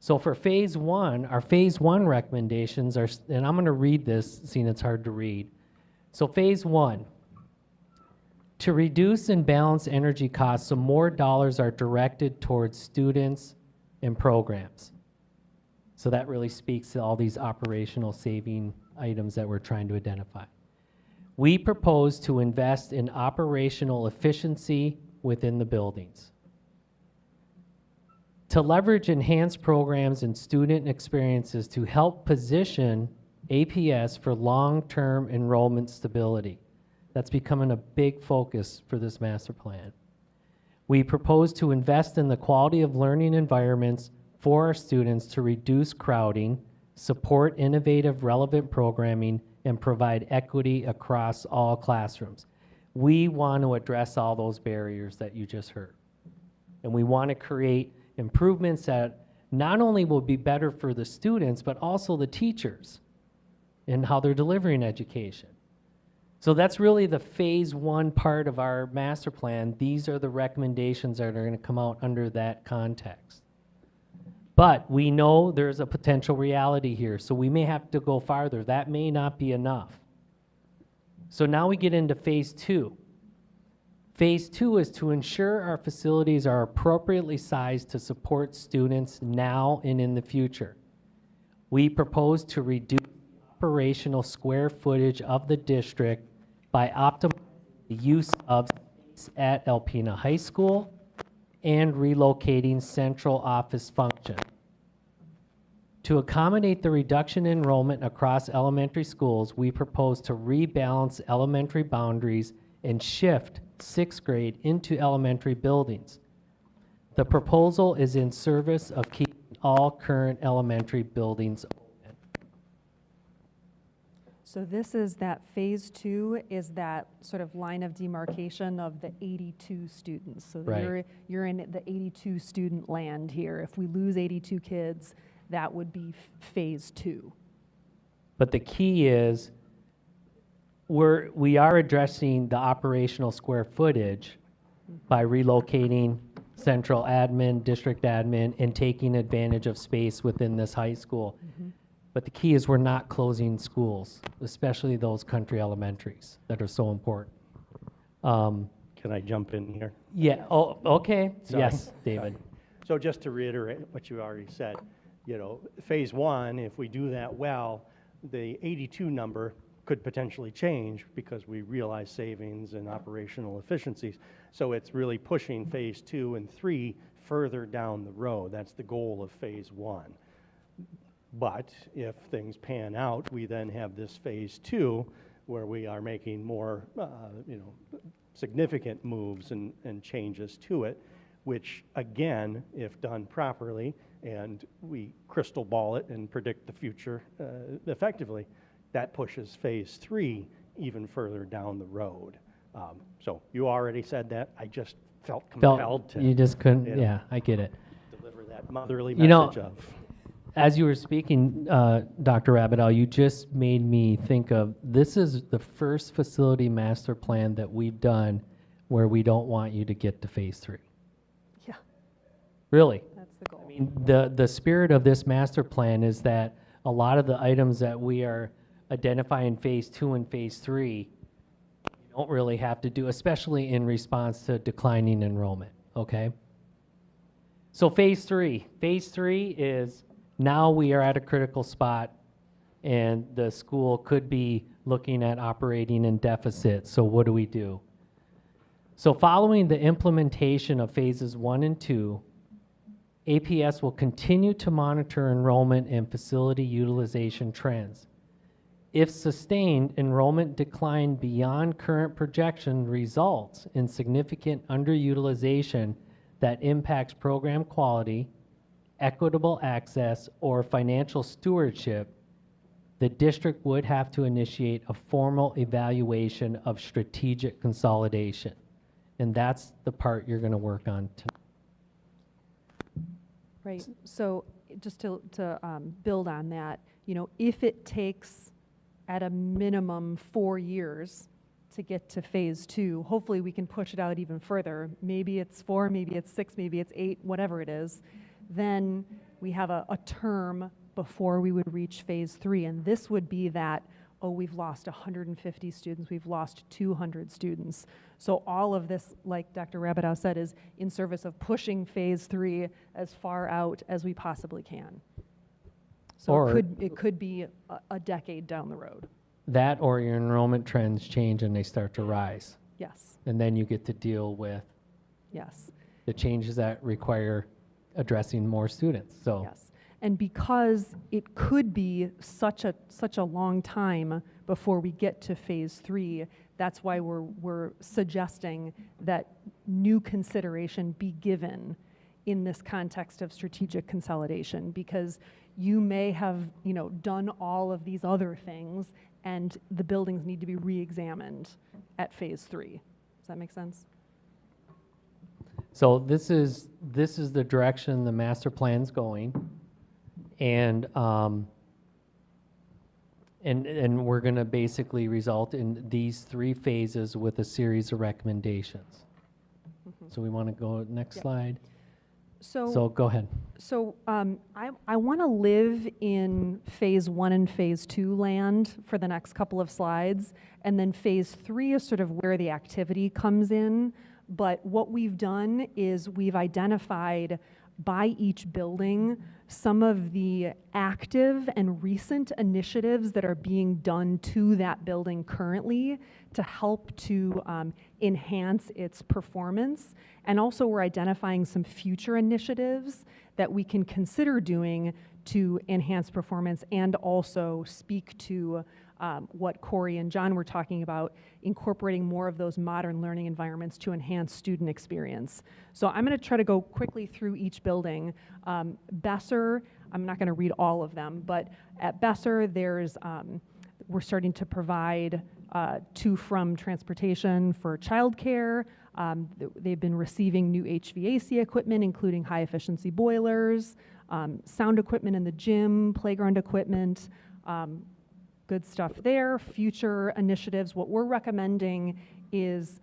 So for phase one, our phase one recommendations are, and I'm going to read this, seeing it's hard to read. So phase one, to reduce and balance energy costs so more dollars are directed towards students and programs. So that really speaks to all these operational saving items that we're trying to identify. We propose to invest in operational efficiency within the buildings. To leverage enhanced programs and student experiences to help position APS for long-term enrollment stability. That's becoming a big focus for this master plan. We propose to invest in the quality of learning environments for our students to reduce crowding, support innovative, relevant programming, and provide equity across all classrooms. We want to address all those barriers that you just heard. And we want to create improvements that not only will be better for the students, but also the teachers and how they're delivering education. So that's really the phase one part of our master plan. These are the recommendations that are going to come out under that context. But we know there's a potential reality here, so we may have to go farther. That may not be enough. So now we get into phase two. Phase two is to ensure our facilities are appropriately sized to support students now and in the future. We propose to reduce operational square footage of the district by optimizing the use of space at Alpena High School and relocating central office function. To accommodate the reduction in enrollment across elementary schools, we propose to rebalance elementary boundaries and shift sixth grade into elementary buildings. The proposal is in service of keeping all current elementary buildings open. So this is that phase 2 is that sort of line of demarcation of the 82 students. So Right. you're in the 82 student land here. If we lose 82 kids, that would be phase 2. But the key is we are addressing the operational square footage by relocating central admin, district admin, and taking advantage of space within this high school. But the key is we're not closing schools, especially those country elementaries that are so important. Can I jump in here? Yeah, oh, okay, Sorry. yes, David. So just to reiterate what you already said, phase 1, if we do that well, the 82 number could potentially change because we realize savings and operational efficiencies. So it's really pushing phase 2 and 3 further down the road. That's the goal of phase 1. But if things pan out, we then have this phase 2 where we are making more, significant moves and changes to it, which again, if done properly, and we crystal ball it and predict the future effectively, that pushes phase 3 even further down the road. So you already said that. I just felt compelled to You just couldn't, you know, yeah, I get it. deliver that motherly You know, message of. As you were speaking, Dr. Rabideau, you just made me think of, this is the first facility master plan that we've done where we don't want you to get to phase 3. Yeah, Really. that's the goal. I mean, the spirit of this master plan is that a lot of the items that we are identifying phase 2 and phase 3, you don't really have to do, especially in response to declining enrollment, okay? So phase 3 is now we are at a critical spot and the school could be looking at operating in deficit. So what do we do? So following the implementation of phases 1 and 2, APS will continue to monitor enrollment and facility utilization trends. If sustained, enrollment decline beyond current projection results in significant underutilization that impacts program quality, equitable access, or financial stewardship, the district would have to initiate a formal evaluation of strategic consolidation. And that's the part you're going to work on tonight. Right, so just to build on that, if it takes at a minimum 4 years to get to phase 2, hopefully we can push it out even further. Maybe it's 4, maybe it's 6, maybe it's 8, whatever it is. Then we have a term before we would reach phase 3. And this would be that, we've lost 150 students, we've lost 200 students. So all of this, like Dr. Rabideau said, is in service of pushing phase 3 as far out as we possibly can. So Or- it could be a decade down the road. That or your enrollment trends change and they start to rise. Yes, And then you get to deal with yes. the changes that require addressing more students. So Yes, and because it could be such a long time before we get to phase 3, that's why we're suggesting that new consideration be given in this context of strategic consolidation, because you may have done all of these other things, and the buildings need to be re-examined at phase 3. Does that make sense? So this is the direction the master plan's going, and we're going to basically result in these 3 phases with a series of recommendations. So we want to go next Yep. slide. So So go ahead. So I want to live in phase 1 and phase 2 land for the next couple of slides, and then phase 3 is sort of where the activity comes in. But what we've done is we've identified by each building some of the active and recent initiatives that are being done to that building currently to help to enhance its performance. And also we're identifying some future initiatives that we can consider doing to enhance performance and also speak to what Corey and John were talking about, incorporating more of those modern learning environments to enhance student experience. So I'm going to try to go quickly through each building. Besser, I'm not going to read all of them, but at Besser, we're starting to provide to-from transportation for childcare. They've been receiving new HVAC equipment, including high-efficiency boilers, sound equipment in the gym, playground equipment, good stuff there. Future initiatives, what we're recommending is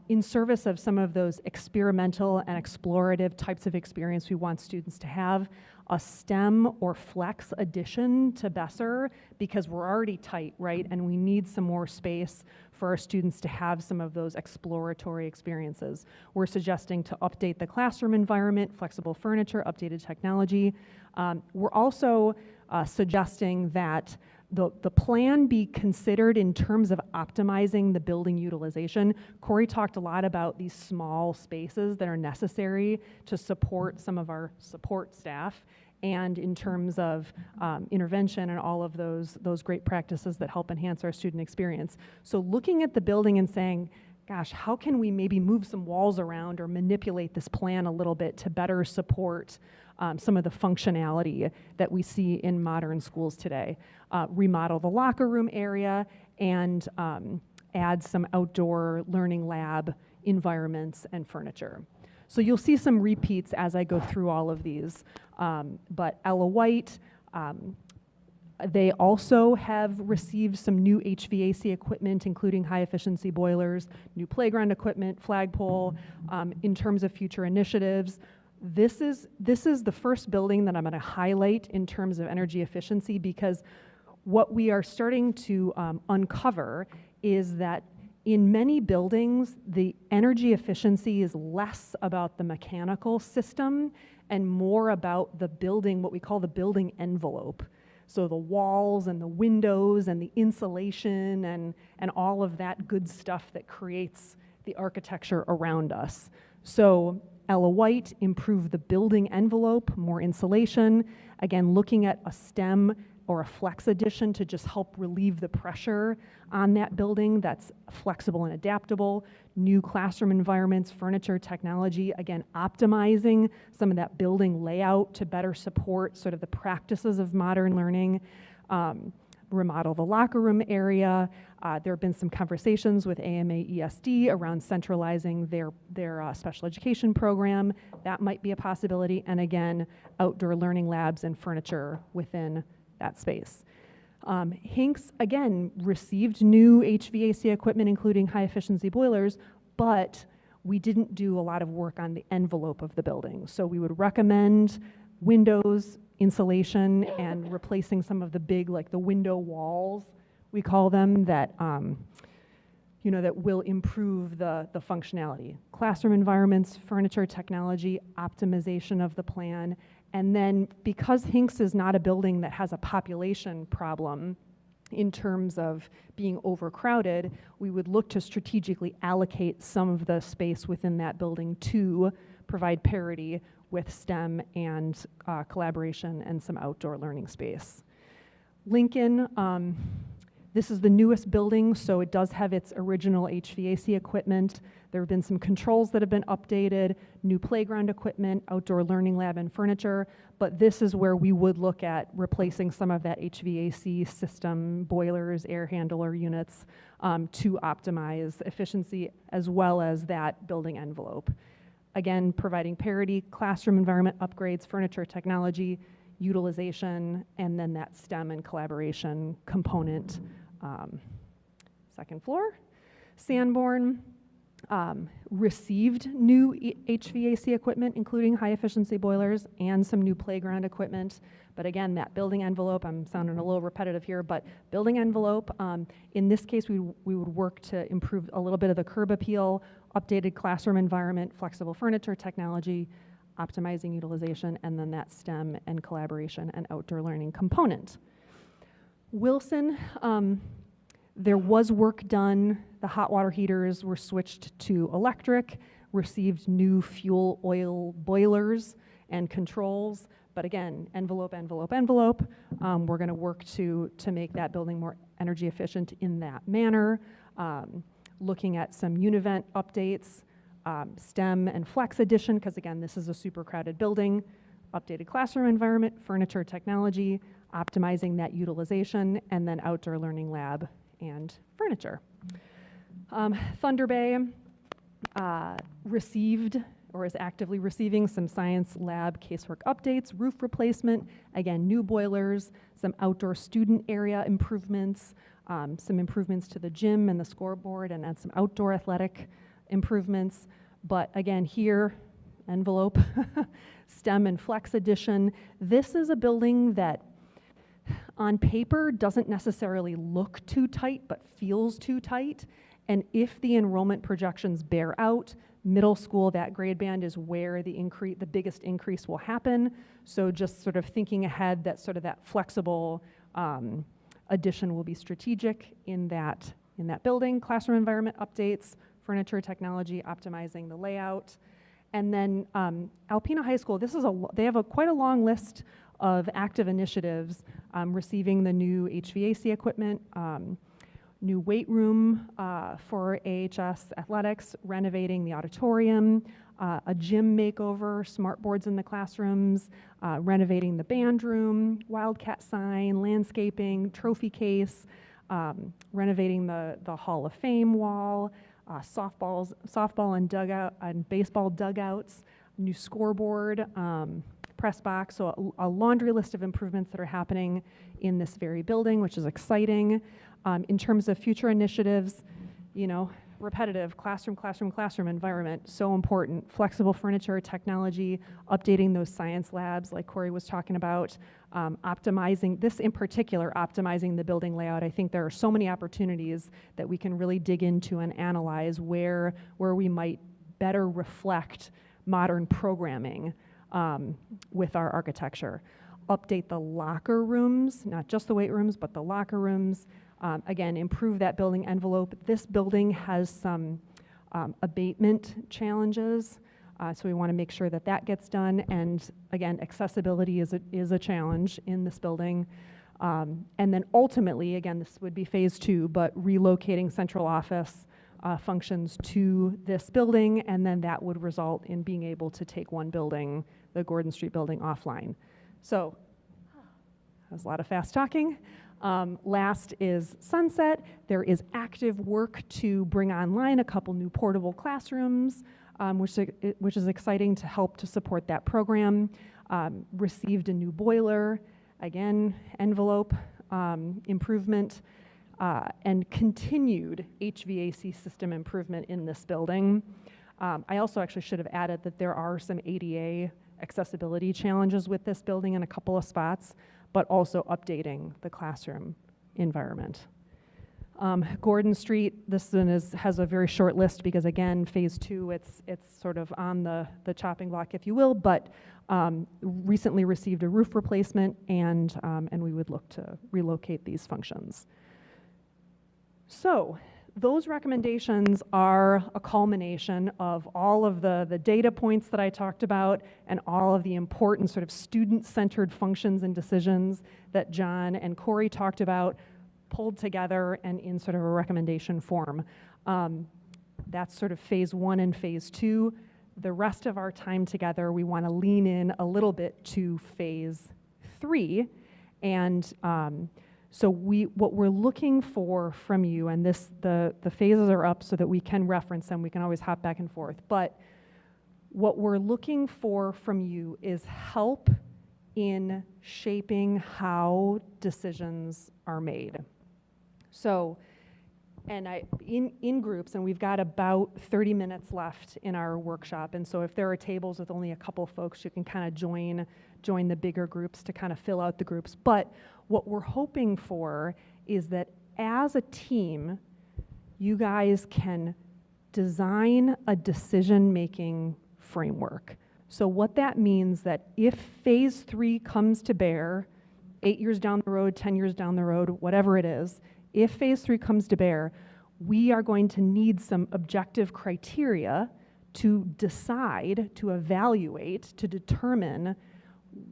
in service of some of those experimental and explorative types of experience we want students to have, a STEM or flex addition to Besser, because we're already tight, right? And we need some more space for our students to have some of those exploratory experiences. We're suggesting to update the classroom environment, flexible furniture, updated technology. We're also suggesting that the plan be considered in terms of optimizing the building utilization. Corey talked a lot about these small spaces that are necessary to support some of our support staff, and in terms of intervention and all of those great practices that help enhance our student experience. So looking at the building and saying, gosh, how can we maybe move some walls around or manipulate this plan a little bit to better support some of the functionality that we see in modern schools today. Remodel the locker room area and add some outdoor learning lab environments and furniture. So you'll see some repeats as I go through all of these. But Ella White, they also have received some new HVAC equipment, including high-efficiency boilers, new playground equipment, flagpole. In terms of future initiatives, this is the first building that I'm going to highlight in terms of energy efficiency, because what we are starting to uncover is that in many buildings, the energy efficiency is less about the mechanical system and more about the building, what we call the building envelope. So the walls and the windows and the insulation and all of that good stuff that creates the architecture around us. So Ella White improved the building envelope, more insulation. Again, looking at a STEM or a flex addition to just help relieve the pressure on that building that's flexible and adaptable. New classroom environments, furniture, technology, again, optimizing some of that building layout to better support sort of the practices of modern learning. Remodel the locker room area. There have been some conversations with AMA ESD around centralizing their special education program. That might be a possibility. And again, outdoor learning labs and furniture within that space. Hinks, again, received new HVAC equipment, including high-efficiency boilers, but we didn't do a lot of work on the envelope of the building. So we would recommend windows, insulation, and replacing some of the big, like the window walls, we call them, that that will improve the functionality. Classroom environments, furniture, technology, optimization of the plan. And then because Hinks is not a building that has a population problem in terms of being overcrowded, we would look to strategically allocate some of the space within that building to provide parity with STEM and collaboration and some outdoor learning space. Lincoln, this is the newest building, so it does have its original HVAC equipment. There have been some controls that have been updated, new playground equipment, outdoor learning lab and furniture, but this is where we would look at replacing some of that HVAC system, boilers, air handler units, to optimize efficiency as well as that building envelope. Again, providing parity, classroom environment upgrades, furniture, technology, utilization, and then that STEM and collaboration component. Second floor. Sanborn received new HVAC equipment, including high-efficiency boilers and some new playground equipment. But again, that building envelope, I'm sounding a little repetitive here, but building envelope, in this case, we would work to improve a little bit of the curb appeal, updated classroom environment, flexible furniture technology, optimizing utilization, and then that STEM and collaboration and outdoor learning component. Wilson, there was work done. The hot water heaters were switched to electric, received new fuel oil boilers and controls. But again, envelope, envelope, envelope. We're going to work to make that building more energy efficient in that manner. Looking at some Univent updates, STEM and Flex addition, because again, this is a super crowded building, updated classroom environment, furniture technology, optimizing that utilization, and then outdoor learning lab and furniture. Thunder Bay received or is actively receiving some science lab casework updates, roof replacement, again, new boilers, some outdoor student area improvements, some improvements to the gym and the scoreboard, and then some outdoor athletic improvements. But again, here, envelope, STEM and Flex addition. This is a building that on paper doesn't necessarily look too tight, but feels too tight. And if the enrollment projections bear out, middle school, that grade band is where the biggest increase will happen. So just sort of thinking ahead that sort of that flexible addition will be strategic in that building. Classroom environment updates, furniture technology, optimizing the layout. And then Alpena High School, they have quite a long list of active initiatives, receiving the new HVAC equipment, new weight room for AHS athletics, renovating the auditorium, a gym makeover, smart boards in the classrooms, renovating the band room, Wildcat sign, landscaping, trophy case, renovating the Hall of Fame wall, softball and baseball dugouts, new scoreboard, press box, so a laundry list of improvements that are happening in this very building, which is exciting. In terms of future initiatives, repetitive classroom environment, so important. Flexible furniture, technology, updating those science labs like Corey was talking about, optimizing, this in particular, optimizing the building layout. I think there are so many opportunities that we can really dig into and analyze where we might better reflect modern programming with our architecture. Update the locker rooms, not just the weight rooms, but the locker rooms. Again, improve that building envelope. This building has some abatement challenges, so we want to make sure that gets done. And again, accessibility is a challenge in this building. And then ultimately, again, this would be phase 2, but relocating central office functions to this building, and then that would result in being able to take one building, the Gordon Street building, offline. So, that was a lot of fast talking. Last is Sunset. There is active work to bring online a couple new portable classrooms, which is exciting to help to support that program. Received a new boiler, again, envelope improvement, and continued HVAC system improvement in this building. I also actually should have added that there are some ADA accessibility challenges with this building in a couple of spots, but also updating the classroom environment. Gordon Street, this one has a very short list because again, phase 2, it's sort of on the chopping block, if you will, but recently received a roof replacement, and we would look to relocate these functions. So those recommendations are a culmination of all of the data points that I talked about and all of the important sort of student-centered functions and decisions that John and Corey talked about, pulled together and in sort of a recommendation form. That's sort of phase 1 and phase 2. The rest of our time together, we want to lean in a little bit to phase 3, and so what we're looking for from you, and the phases are up so that we can reference them, we can always hop back and forth, but what we're looking for from you is help in shaping how decisions are made. So, and in groups, and we've got about 30 minutes left in our workshop, and so if there are tables with only a couple folks, you can kind of join the bigger groups to kind of fill out the groups. But what we're hoping for is that as a team, you guys can design a decision-making framework. So what that means that if phase 3 comes to bear, 8 years down the road, 10 years down the road, whatever it is, if phase 3 comes to bear, we are going to need some objective criteria to decide, to evaluate, to determine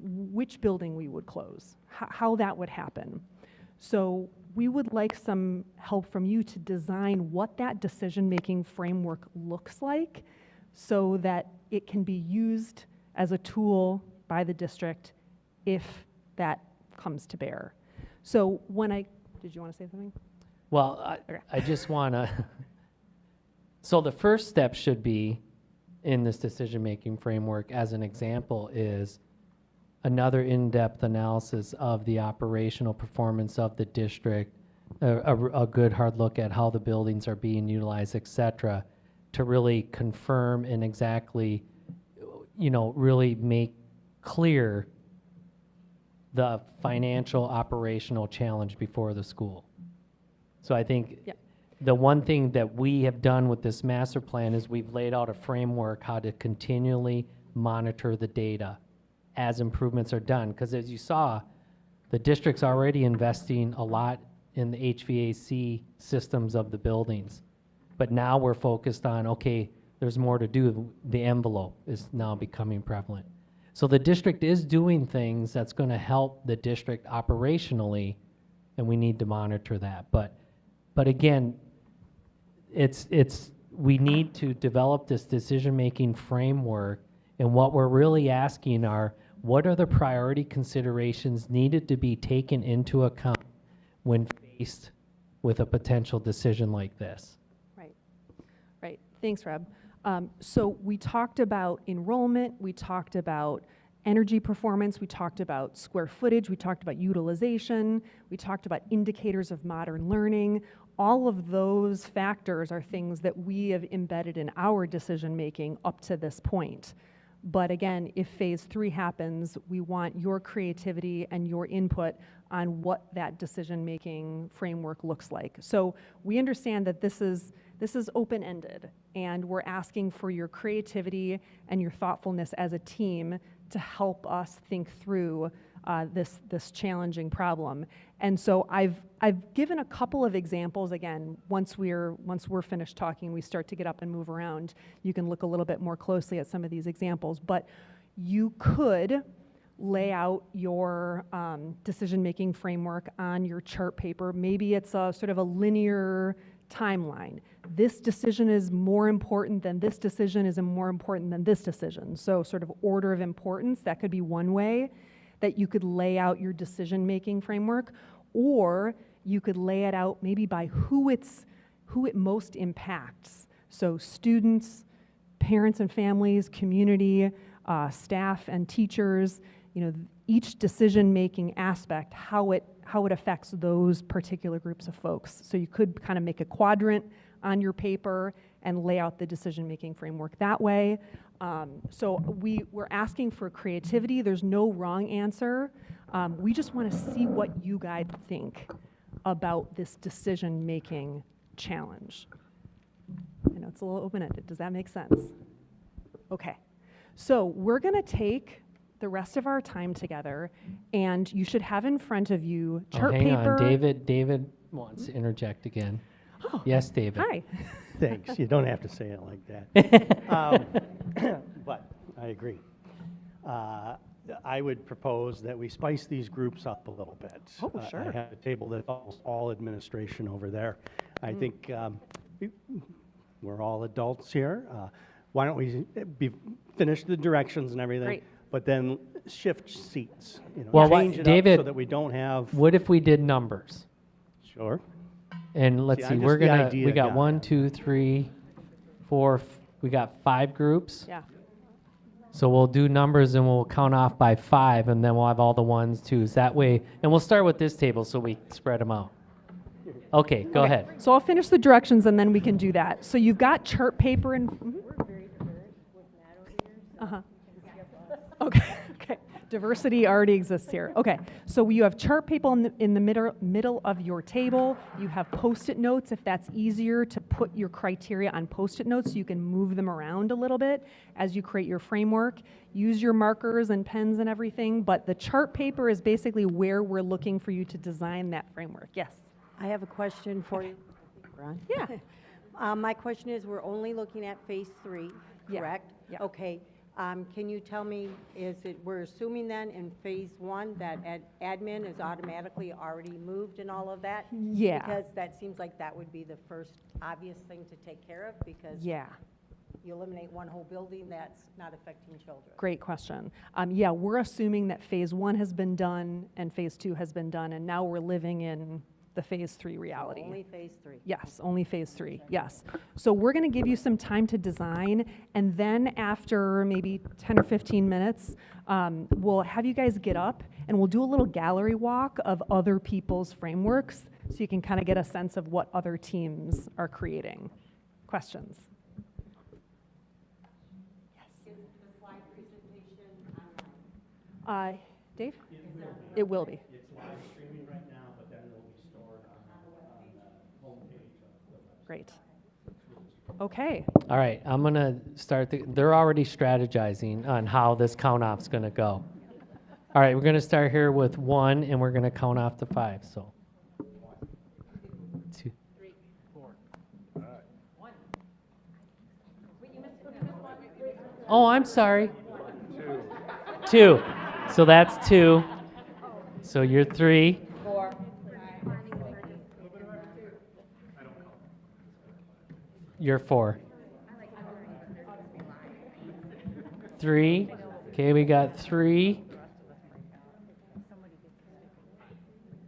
which building we would close, how that would happen. So we would like some help from you to design what that decision-making framework looks like so that it can be used as a tool by the district if that comes to bear. So did you want to say something? Well, I just want to, so the first step should be in this decision-making framework, as an example, is another in-depth analysis of the operational performance of the district, a good hard look at how the buildings are being utilized, et cetera, to really confirm and exactly, really make clear the financial operational challenge before the school. So I think the one thing that we have done with this master plan is we've laid out a framework how to continually monitor the data as improvements are done. Because as you saw, the district's already investing a lot in the HVAC systems of the buildings. But now we're focused on, okay, there's more to do. The envelope is now becoming prevalent. So the district is doing things that's going to help the district operationally, and we need to monitor that. But again, we need to develop this decision-making framework, and what we're really asking are, what are the priority considerations needed to be taken into account when faced with a potential decision like this? Right. Thanks, Rob. So we talked about enrollment, we talked about energy performance, we talked about square footage, we talked about utilization, we talked about indicators of modern learning. All of those factors are things that we have embedded in our decision-making up to this point. But again, if phase 3 happens, we want your creativity and your input on what that decision-making framework looks like. So we understand that this is open-ended, and we're asking for your creativity and your thoughtfulness as a team to help us think through this challenging problem. And so I've given a couple of examples. Again, once we're finished talking, we start to get up and move around. You can look a little bit more closely at some of these examples, but you could lay out your decision-making framework on your chart paper. Maybe it's a sort of a linear timeline. This decision is more important than this decision is more important than this decision. So sort of order of importance, that could be one way that you could lay out your decision-making framework, or you could lay it out maybe by who it most impacts. So students, parents and families, community, staff and teachers, each decision-making aspect, how it affects those particular groups of folks. So you could kind of make a quadrant on your paper and lay out the decision-making framework that way. So we're asking for creativity. There's no wrong answer. We just want to see what you guys think about this decision-making challenge. I know it's a little open-ended. Does that make sense? Okay. So we're going to take the rest of our time together, and you should have in front of you chart hang paper. on, David wants to interject again. Oh, yes, David. Hi. Thanks. You don't have to say it like that. But I agree. I would propose that we spice these groups up a little bit. Oh, sure. I have a table that's almost all administration over there. I think we're all adults here. Why don't we finish the directions and everything, Great. but then shift seats. Well, change it David, up so that we don't have. What if we did numbers? Sure. And let's See, see, I'm we're just the gonna, idea we got guy. 1, 2, 3, 4, we got 5 groups. Yeah. So we'll do numbers and we'll count off by 5, and then we'll have all the 1s, 2s. That way, and we'll start with this table so we spread them out. Okay, go ahead. So I'll finish the directions and then we can do that. So you've got chart paper and. Okay. Diversity already exists here. Okay, so you have chart paper in the middle of your table. You have Post-it notes if that's easier to put your criteria on Post-it notes so you can move them around a little bit as you create your framework. Use your markers and pens and everything, but the chart paper is basically where we're looking for you to design that framework. Yes? I have a question for you. Ron? Yeah. My question is, we're only looking at phase 3, Yeah. correct? Yeah. Okay. Can you tell me, we're assuming then in phase one that admin is automatically already moved and all of that? Yeah. Because that seems like that would be the first obvious thing to take care of, because Yeah. you eliminate one whole building, that's not affecting children. Great question. Yeah, we're assuming that phase one has been done and phase two has been done, and now we're living in the phase three reality. So only phase three. Yes, only phase three, yes. So we're gonna give you some time to design, and then after maybe 10 or 15 minutes, we'll have you guys get up, and we'll do a little gallery walk of other people's frameworks, so you can kind of get a sense of what other teams are creating. Questions? Dave? It will be. It's live streaming right now, but then it'll be stored on the homepage of the website. Great. Okay. All right, I'm going to start. They're already strategizing on how this count-off's going to go. All right, we're going to start here with 1, and we're going to count off to 5. So, 2, 3, 4. Oh, I'm sorry. 2. So that's 2. So you're 3. 4. You're 4. 3. Okay, we got 3.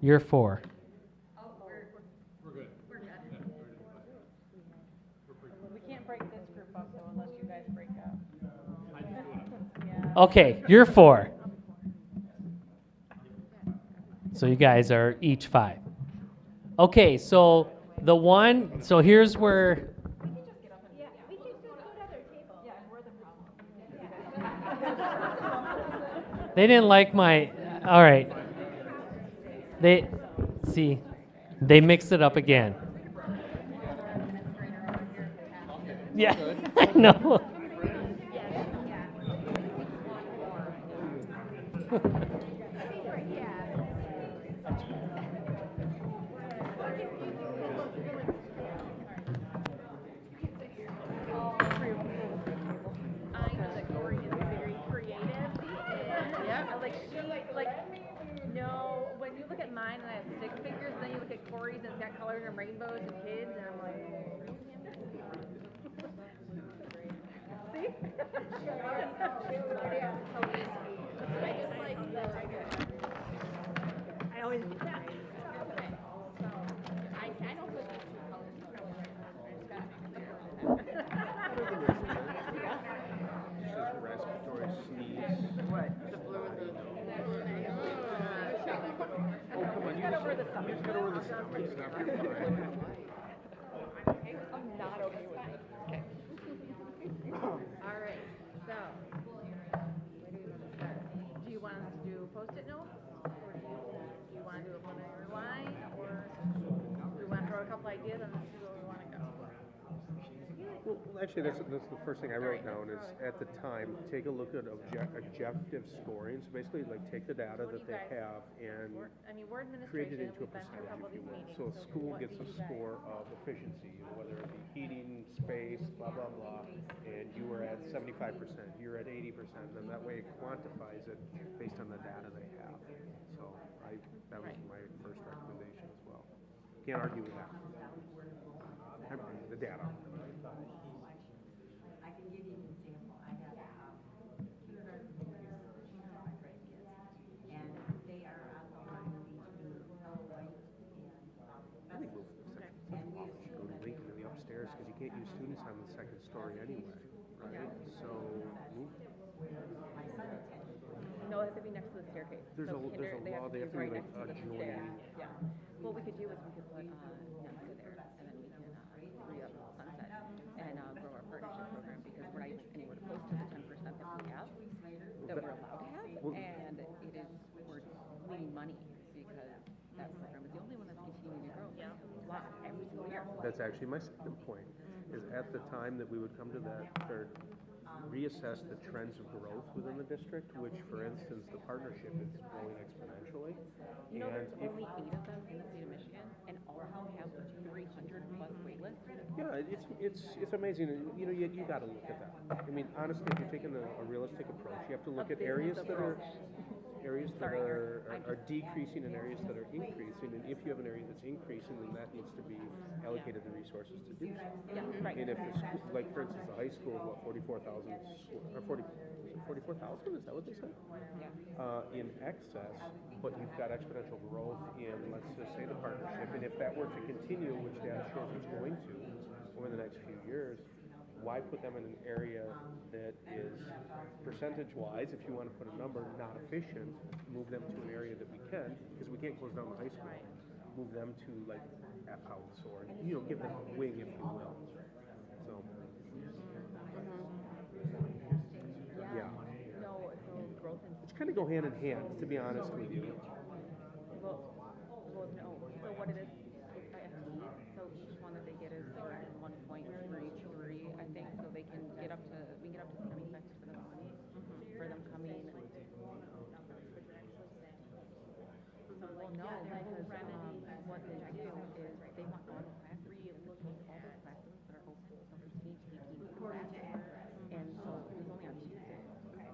You're 4. We can't break this group up though unless you guys break up. Okay, you're 4. So you guys are each 5. Okay, so the one, so here's where. They didn't like my, all right. They mixed it up again. Yeah, I know. No, when you look at mine and I have stick figures, then you look at Corey's and it's got colors and rainbows and kids, and I'm like, see? I always. I don't put these 2 colors together. Respiratory sneeze. What, the blue and the... Oh, come on, you just got over the stomach. It's not very fine. I'm not okay with it. Okay. All right, so, where do we want to start? Do you want us to do Post-it notes? Or do you want to do a preliminary line? Or do we want to throw a couple ideas and then see where we want to go? Well, actually, that's the first thing I wrote down is, at the time, take a look at objective scoring. So basically, like, take the data that they have and We're create it administration, into a we've been through a percentage, couple if of you these will. meetings. So a school gets a score of efficiency, whether it be heating, space, blah, blah, blah, and you were at 75%, you're at 80%, then that way it quantifies it based on the data they have. So that was my first recommendation as well. Can't argue with that. The data. I can give you an example. I have kindergarten and they are on the line between white I think we'll go to Lincoln in the upstairs because you can't use students on the second story anyway, right? So No, it has to be next to the staircase. there's So a law, they have to be like adjoining. Yeah. What we could do is we could put Nancy there, and then we can re-up Sunset and grow our partnership program, because we're not even anywhere close to the 10% that we have, that we're allowed to have, and we're bleeding money because that program is the only one that's continuing to grow. Every single year. That's actually my second point, is at the time that we would come to that, or reassess the trends of growth within the district, which, for instance, the partnership is growing exponentially. You know, And there's only 8 of them in the state of Michigan, and all of them have 300 plus wait lists. yeah, it's amazing. You know, you got to look at that. I mean, honestly, if you're taking a realistic approach, you have to look at areas that are decreasing and areas that are increasing. And if you have an area that's increasing, then that needs to be allocated the resources to do so. Yeah, right. And if the school, like for instance, the high school is what 44,000 or 44,000? Is that what they said? Yeah. In excess, but you've got exponential growth in, let's just say, the partnership. And if that were to continue, which data shows it's going to over the next few years, why put them in an area that is percentage-wise, if you want to put a number, not efficient, move them to an area that we can, because we can't close down the high school, move them to like F house or, you know, give them a wing, if you will. So, yeah. No, so growth and It's kind of go hand in hand, to be honest with you. well, no. So what it is by FTE. So each one that they get is for 1.33, I think. So they can get up to 75% of the money for them coming. Well, no, because what they do is they want all the classes, all the classes that are open, so for stage taking classes. And so it was only on Tuesday,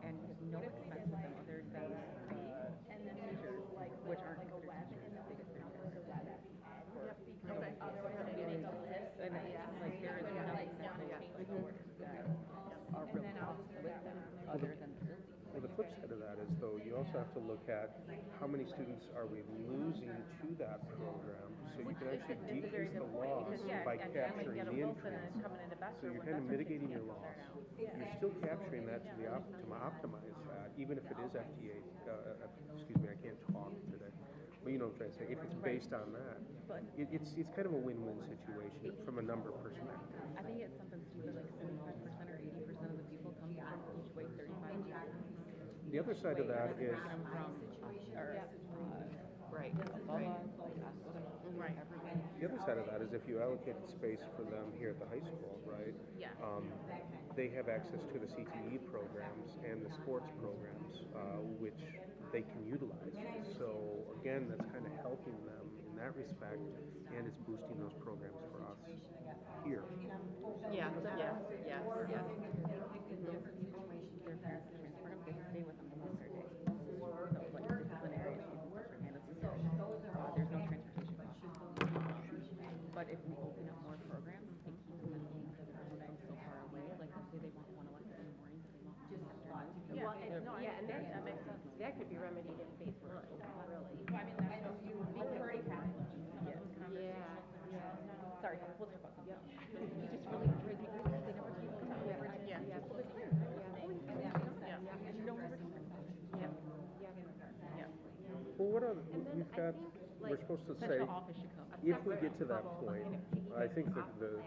and we have no expense with them other than the teachers, which aren't considered teachers, the biggest thing. So getting this, and it's like there is nothing that they are really cost with them other than the building. Well, the flip side of that is, though, you also have to look at how many students are we losing to that program, so you can actually decrease the loss by capturing the increase. So you're kind of mitigating your loss. You're still capturing that to optimize that, even if it is FTA. Excuse me, I can't talk today. But you know what I'm trying to say. If it's based on that, it's kind of a win-win situation from a number perspective. I think it's something stupid like 75% or 80% of the people come from each way 35 years. The other side of that is Right. the other side of that is if you allocated space for them here at the high school, right? Yeah. They have access to the CTE programs and the sports programs, which they can utilize. So again, that's kind of helping them in that respect, and it's boosting those programs for us here. Yeah. Yes. Their parents transfer them. They stay with them the whole entire day. So like disciplinary issues, there's no transportation cost. But if we open up more programs and keep them in home because they're sometimes so far away, like let's say they want one elective in the morning, but they want one afternoon. And that makes sense. That could be remedied in phase one, really. Sorry, we'll talk about something else. You just really enjoyed the because they never came over. Yeah. And you know what we're talking about. Yeah. Well, what other, we've got, we're supposed to say, Central office should come. if we get to that point, I think that the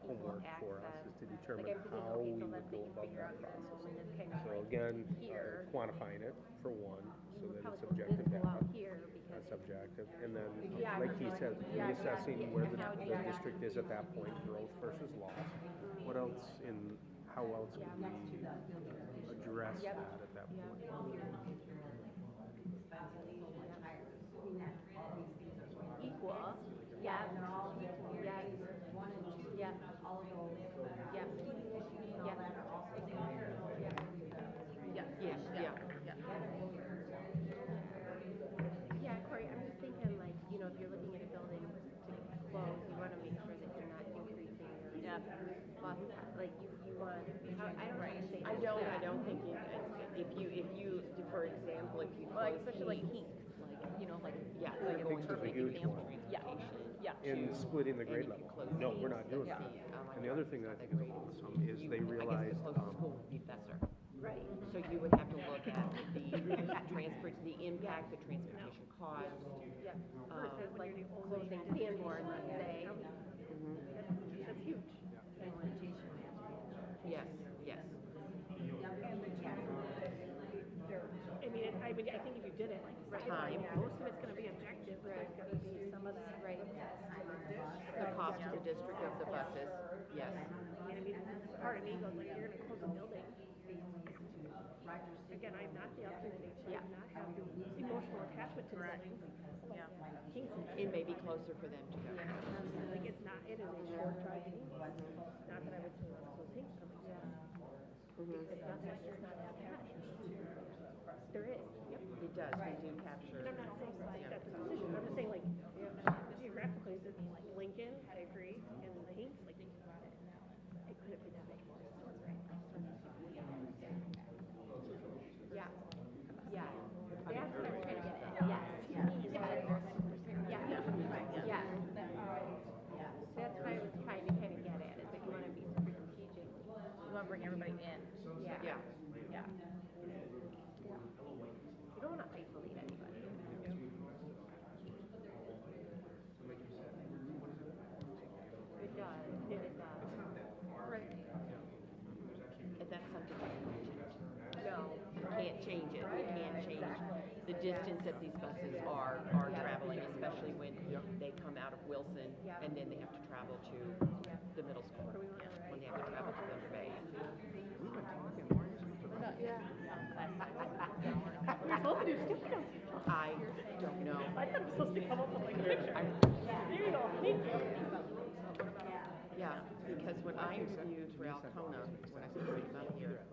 homework for us is to determine how we would go about that process. So again, quantifying it for one, so that it's objective data, subjective, and then, like he said, reassessing where the district is at that point, growth versus loss. What else how else would we address that at that point? Equal, yeah. Yeah, Corey, I'm just thinking, like, you know, if you're looking at a building to close, you want to make sure that you're not increasing your loss. Like, you want, I don't think if you, for example, if you close, especially like heat, You know, like Peaks was a huge one. In splitting the grade level. No, we're not doing that. And the other thing that I think is awesome is they realized, right, so you would have to look at the impact, the transportation cost, versus like closing Sanborn, let's say. That's huge. Yes. I think if you did it, Time. most of it's gonna be objective, but there's gonna be some of that. Right. The cost to the district of the buses, yes. Part of me goes like, you're gonna close a building. Again, I'm not the alternate, I do not have the emotional attachment to the building. It may be closer for them to go. Like, it's not it is a short drive to Eagle. Not that I would say that's those things, but I'm like, yeah. It's not that it's not attached. There is. Yep, it does, we do capture. And I'm not saying like that's a decision, I'm just saying like, geographically, this is like Lincoln, I agree, and Hinks, like, it could have been that big more stores, right? Yeah, yeah. That's what I'm trying to get at. Yes. Yeah. That's what I was trying to kind of get at, is that you want to be super strategic. You want to bring everybody in. Yeah. Yeah. Yeah. You don't want to isolate anybody. It does. It does. Right. And that's something that you can't change it. You can't change the distance that these buses are traveling, especially when they come out of Wilson and then they have to travel to the middle school. When they have to travel to Thunder Bay. We're supposed to do stupid. I don't know. I thought it was supposed to come up with like a picture. There you go, thank you. Yeah, because when I interviewed for Alcona, when I started about here,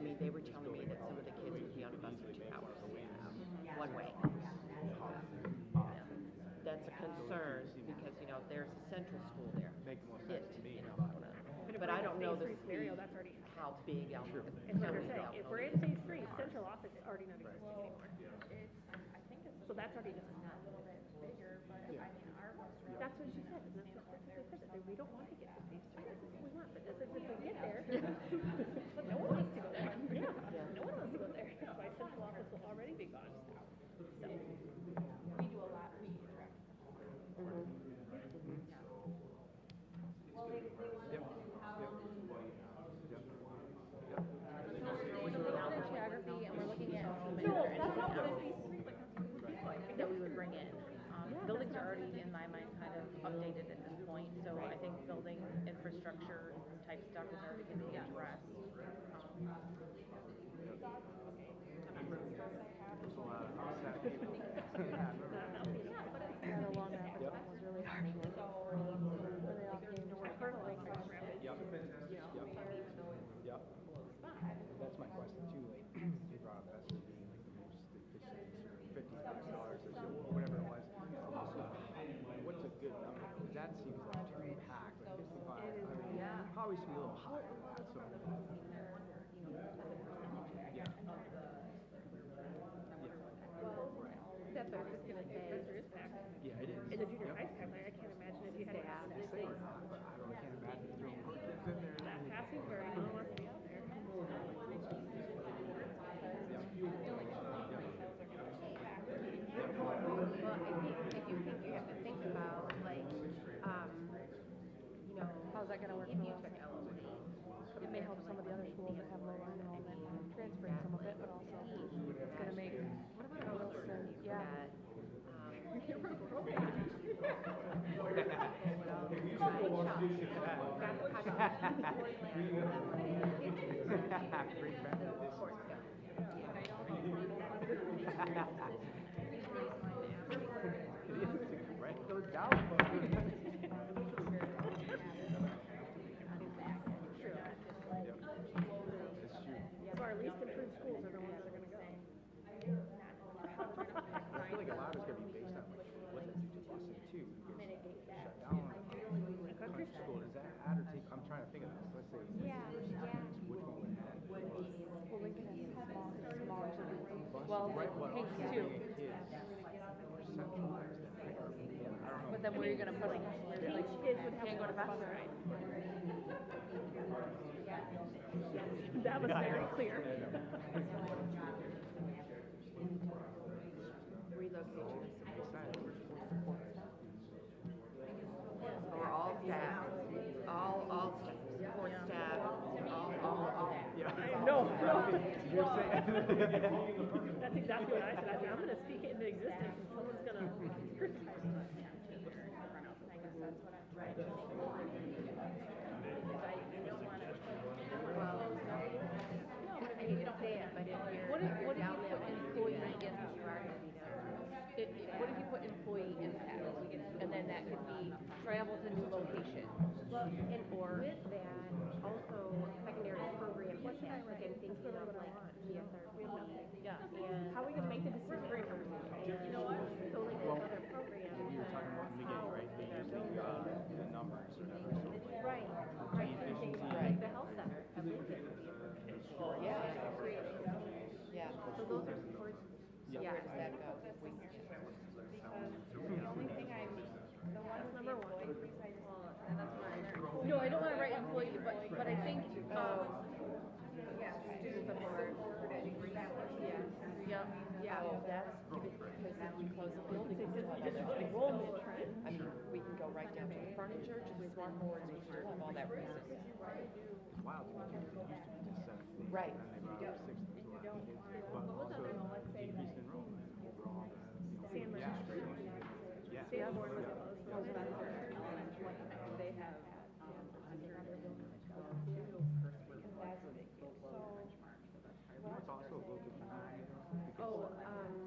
I mean, they were telling me that some of the kids would be on a bus for 2 hours, one way. That's a concern because, you know, there's a central school there. In Alcona. But I don't know scenario, that's already. how big Alcona is. It's what they're saying. If we're in phase 3, central office is already not existing anymore. So that's already just not bigger, but I mean, that's what she said. And that's what they said. We don't want to get to phase 3. This is what we want, but this is if we get there. But no one wants to go there. Yeah. No one wants to go there. That's why central office will already be gone. So. We do a lot. We interact. Geography, and we're looking at that we would bring in. Buildings are already, in my mind, kind of updated at this point, so I think building infrastructure type stuff is already going to be addressed. That's my question too. Like you brought up Esther being like the most efficient, $50,000 or whatever it was. What's a good number? Because that seems like too packed. Like 55. I mean, probably should be a little higher than that. So. That's what I was just gonna say. There is packed. Yeah, it is. In the junior high school, I can't imagine if you had to have this thing. I can't imagine throwing more kids in there. That passing grade, no one wants to be out there. Well, I do think you have to think about, like, you know, how's that gonna work? If you took LOD, It may help some of the other schools that have lower enrollment, transferring some of it, but also it's gonna make Wilson, yeah. Write those down. So our least improved schools are the ones that are gonna go. I feel like a lot of it's gonna be based on like what does it do to Boston too? Shut down. Which school does that add or take? I'm trying to think of this. Let's say which one would add? Well, Lincoln has smaller cities. Well, right, well, Hanks kids too. are centralized. I don't know. But then where are you gonna put them? Like, can't go to Boston, right? That was very clear. Or all staff, all support staff, all. No. That's exactly what I said. I said, I'm gonna speak it into existence and someone's gonna. I hate to say it, but if you're. What if you put employee in? You are gonna be down. What if you put employee impact, and then that And with that, also secondary program impact, like I'm thinking of like CSRP. Yeah. And How are we gonna make the decision? you know what? So like with other programs. We were talking about in the beginning, right? They use the numbers or whatever. So Right, right. Like the health center at Lincoln. Yeah. Yeah. So those are supports. Yeah. Where does that go? The only thing that's number one. And that's what I learned. No, I don't want to write employee, but I think, student support. Yeah, yeah. Oh, that's because if we close the building, we still have other Enrollment trend. I mean, we can go right down to the furniture, to the smart boards, we still have all that research. wow, it used to be just 7. Right. And then they brought up 6 to 12 kids, but also decreased enrollment overall. Sand Yeah. registry. Yeah. Sanborn was the most They have. It's also a little different now. Oh,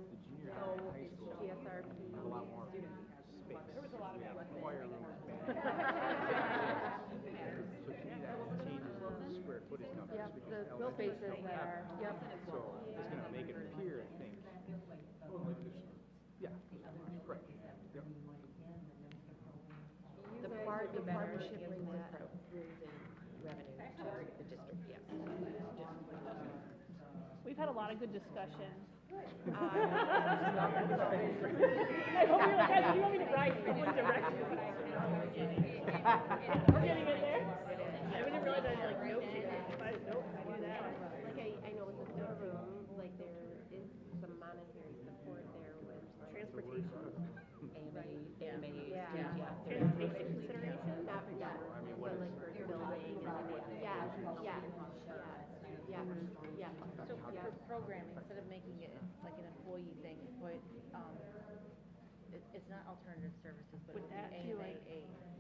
The junior so high school GSRP have a lot more space. There was a lot of choir rooms. So to me, that changes the square footage numbers. Yep, because the elementary spaces don't that have are, that. yep. So it's going to make it appear, I think. Yeah, correct. Yep. The partnership brings in revenue to the district, yes. We've had a lot of good discussion. Uh, I hope you're like, guys, do you want me to write? I want to direct you. We're getting in there. I didn't realize I had like notes here. Nope, I do that. Like I know with the server room, like there is some monetary support there with like Transportation. AMAs, Yeah. Transportation consideration? Not, yeah, but like for building and yeah, yeah, yeah, yeah. So for programming, instead of making it like an employee thing, put, it's not alternative services, but With it's that too, like,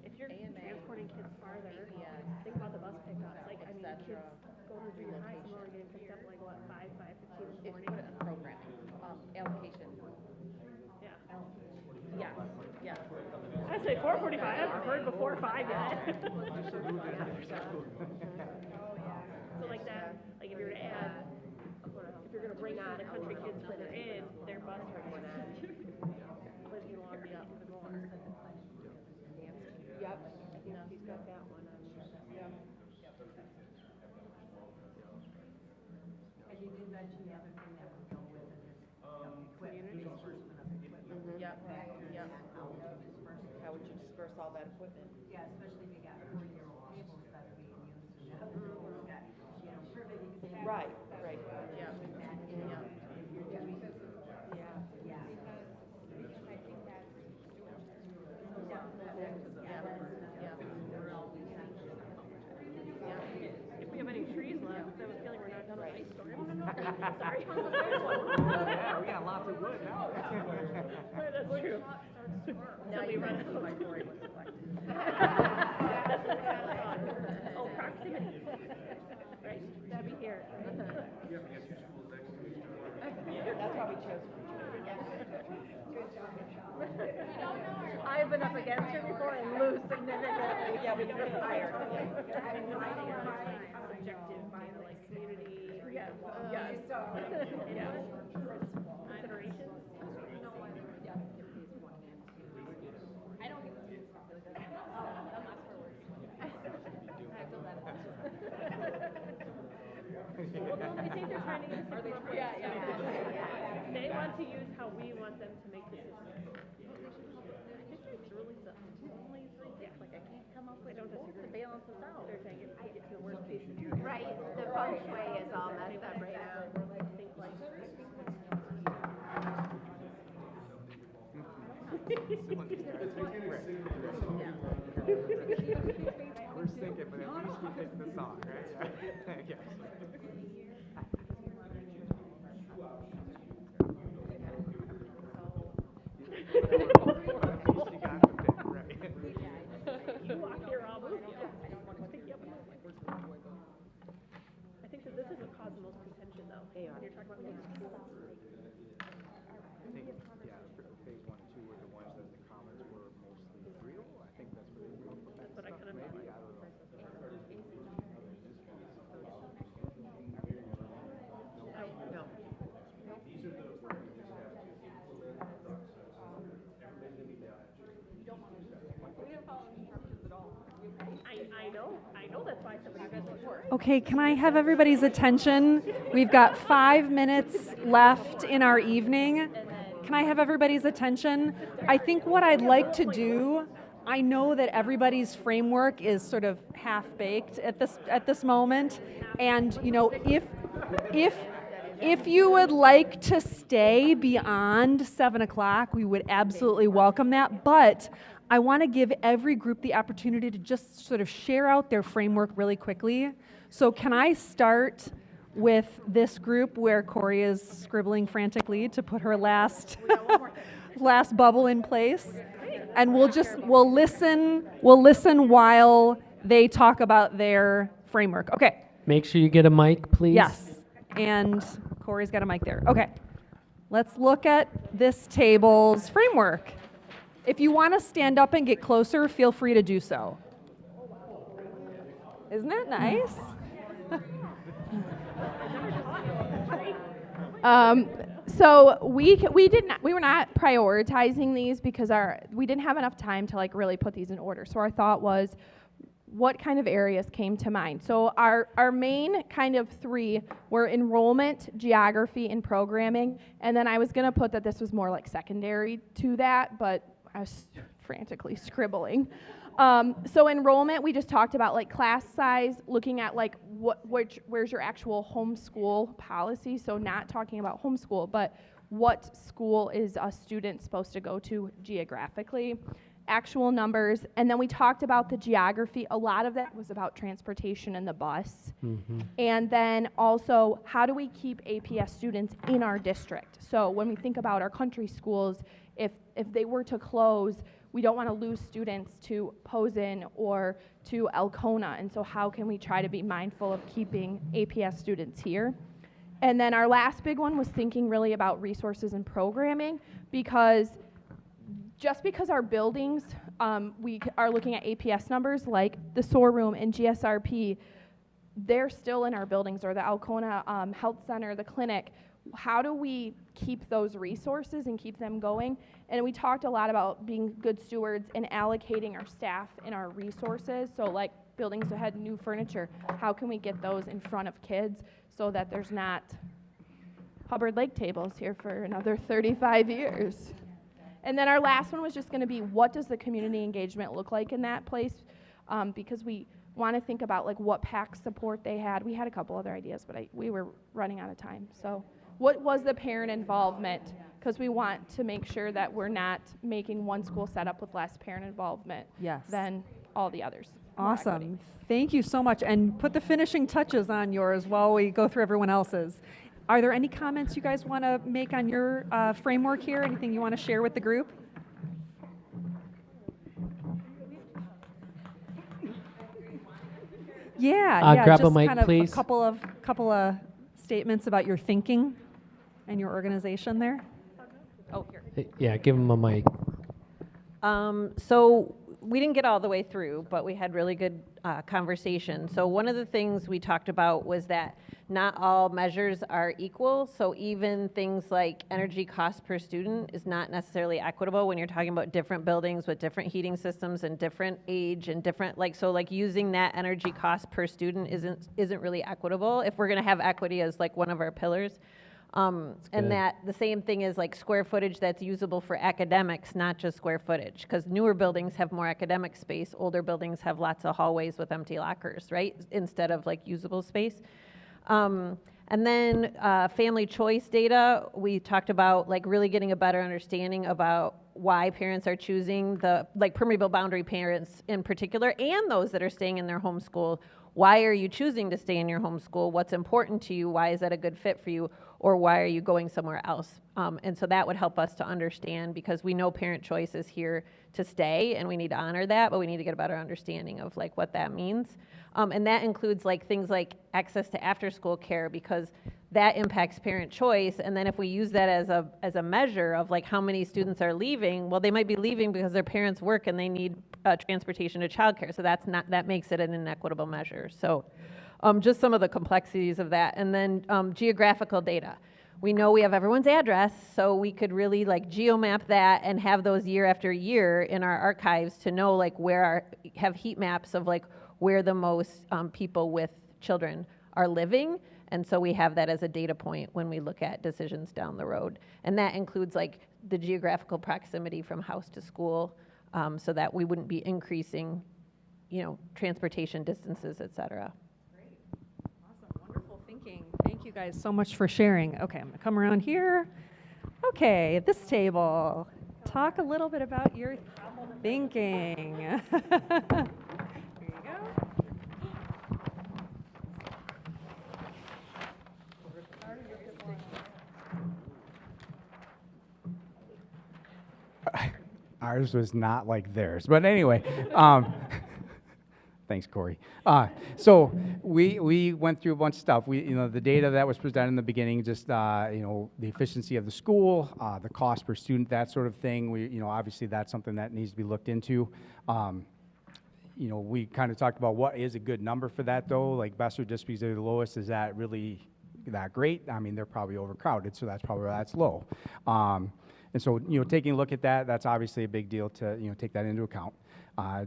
if you're transporting kids farther, APS, think about the bus pickups. Like, I mean, et kids cetera, going to junior high, some are getting picked up like what, 5:15 in the It's morning. put it in programming, allocation. Yeah. Yeah, yeah. I say 4:45. I've heard before 5 yet. So like that, like if you were to add, if you're gonna bring on the country kids further in, their bus rate went on. But you want to be up even more. Yep, I think she's got that one on there. And you did mention the other thing that would go with it is equipment, disbursement of equipment. Yep, yep. How would you disperse all that equipment? Yeah, especially if you got 4-year-old tables that are being used and that it's got, riveting. Right, right. Yeah, yeah. If you're doing, yeah. If we have any trees left, I have a feeling we're not done with ice storm. Sorry. Yeah, we got lots of wood now. That's true. Now So we you run run out. my story was selected. That's what kind of thought. Oh, proximity. Right, that'd be here. That's why we chose. I've been up against her before and lose significantly. Yeah, we were hired. Subjective data, like community. Yes. Yeah. Considerations. I don't get to stuff like that. I'm not for words. I feel that. Well, no, I think they're trying to use it. Yeah. They want to use how we want them to make decisions. It's really the only three things, like I can't come up with to balance this out. They're saying if we get to the worst case scenario. Right, the feng shui is all messed up right now. Think like. We're sinking, but at least we picked the song, right? Yeah. At least you got the pick, right? You walk here, I'll move you. Pick you up and move you. I think that this is what caused the most contention though. When you're talking about mixed schools. I think, yeah, phase 1 and 2 were the ones that the comments were mostly real. I think that's where they were. That's what I kind of Maybe felt like. out of Okay, can I have everybody's attention? We've got 5 minutes left in our evening. Can I have everybody's attention? I think what I'd like to do, I know that everybody's framework is sort of half-baked at this moment, and you know, if you would like to stay beyond 7 o'clock, we would absolutely welcome that, but I want to give every group the opportunity to just sort of share out their framework really quickly. So can I start with this group where Corey is scribbling frantically to put her last bubble in place? And we'll listen while they talk about their framework. Okay. Make sure you get a mic, please. Yes. And Corey's got a mic there. Okay. Let's look at this table's framework. If you want to stand up and get closer, feel free to do so. Isn't that nice? So we were not prioritizing these because we didn't have enough time to like really put these in order. So our thought was, what kind of areas came to mind? So our main kind of 3 were enrollment, geography, and programming. And then I was going to put that this was more like secondary to that, but I was frantically scribbling. So enrollment, we just talked about like class size, looking at like where's your actual homeschool policy. So not talking about homeschool, but what school is a student supposed to go to geographically, actual numbers. And then we talked about the geography. A lot of that was about transportation and the bus. Mm-hmm. And then also, how do we keep APS students in our district? So when we think about our country schools, if they were to close, we don't want to lose students to Posen or to Elkona, and so how can we try to be mindful of keeping APS students here? And then our last big one was thinking really about resources and programming, because just because our buildings, we are looking at APS numbers like the SOAR room and GSRP, they're still in our buildings, or the Elkona Health Center, the clinic. How do we keep those resources and keep them going? And we talked a lot about being good stewards and allocating our staff and our resources. So like buildings that had new furniture, how can we get those in front of kids so that there's not Hubbard Lake tables here for another 35 years? And then our last one was just going to be, what does the community engagement look like in that place? Because we want to think about like what PAC support they had. We had a couple other ideas, but we were running out of time. So what was the parent involvement? Because we want to make sure that we're not making one school set up with less parent involvement than all the others. Awesome. Thank you so much. And put the finishing touches on yours while we go through everyone else's. Are there any comments you guys want to make on your framework here? Anything you want to share with the group? Yeah, grab just a mic, kind of please. A couple of statements about your thinking and your organization there. Oh, here. Yeah, give him a mic. So we didn't get all the way through, but we had really good conversation. So one of the things we talked about was that not all measures are equal. So even things like energy cost per student is not necessarily equitable when you're talking about different buildings with different heating systems and different age and different, so using that energy cost per student isn't really equitable if we're going to have equity as like one of our pillars. And that the same thing is like square footage that's usable for academics, not just square footage, because newer buildings have more academic space, older buildings have lots of hallways with empty lockers, right, instead of like usable space. And then family choice data, we talked about like really getting a better understanding about why parents are choosing the like permeable boundary parents in particular, and those that are staying in their home school. Why are you choosing to stay in your home school? What's important to you? Why is that a good fit for you? Or why are you going somewhere else? And so that would help us to understand, because we know parent choice is here to stay and we need to honor that, but we need to get a better understanding of like what that means. And that includes like things like access to after school care, because that impacts parent choice. And then if we use that as a measure of like how many students are leaving, well, they might be leaving because their parents work and they need transportation to childcare. So that makes it an inequitable measure. So just some of the complexities of that. And then geographical data. We know we have everyone's address, so we could really like geomap that and have those year after year in our archives to know like have heat maps of like where the most people with children are living. And so we have that as a data point when we look at decisions down the road. And that includes like the geographical proximity from house to school, so that we wouldn't be increasing, transportation distances, et cetera. Great. Awesome. Wonderful thinking. Thank you guys so much for sharing. Okay, I'm going to come around here. Okay, this table. Talk a little bit about your thinking. Here you go. Ours was not like theirs, but anyway, thanks, Corey. So we went through a bunch of stuff. The data that was presented in the beginning, just the efficiency of the school, the cost per student, that sort of thing. Obviously that's something that needs to be looked into. We kind of talked about what is a good number for that, though. Like Besser, just because they're the lowest, is that really that great? I mean, they're probably overcrowded, so that's probably why that's low. And so, taking a look at that, that's obviously a big deal to, take that into account.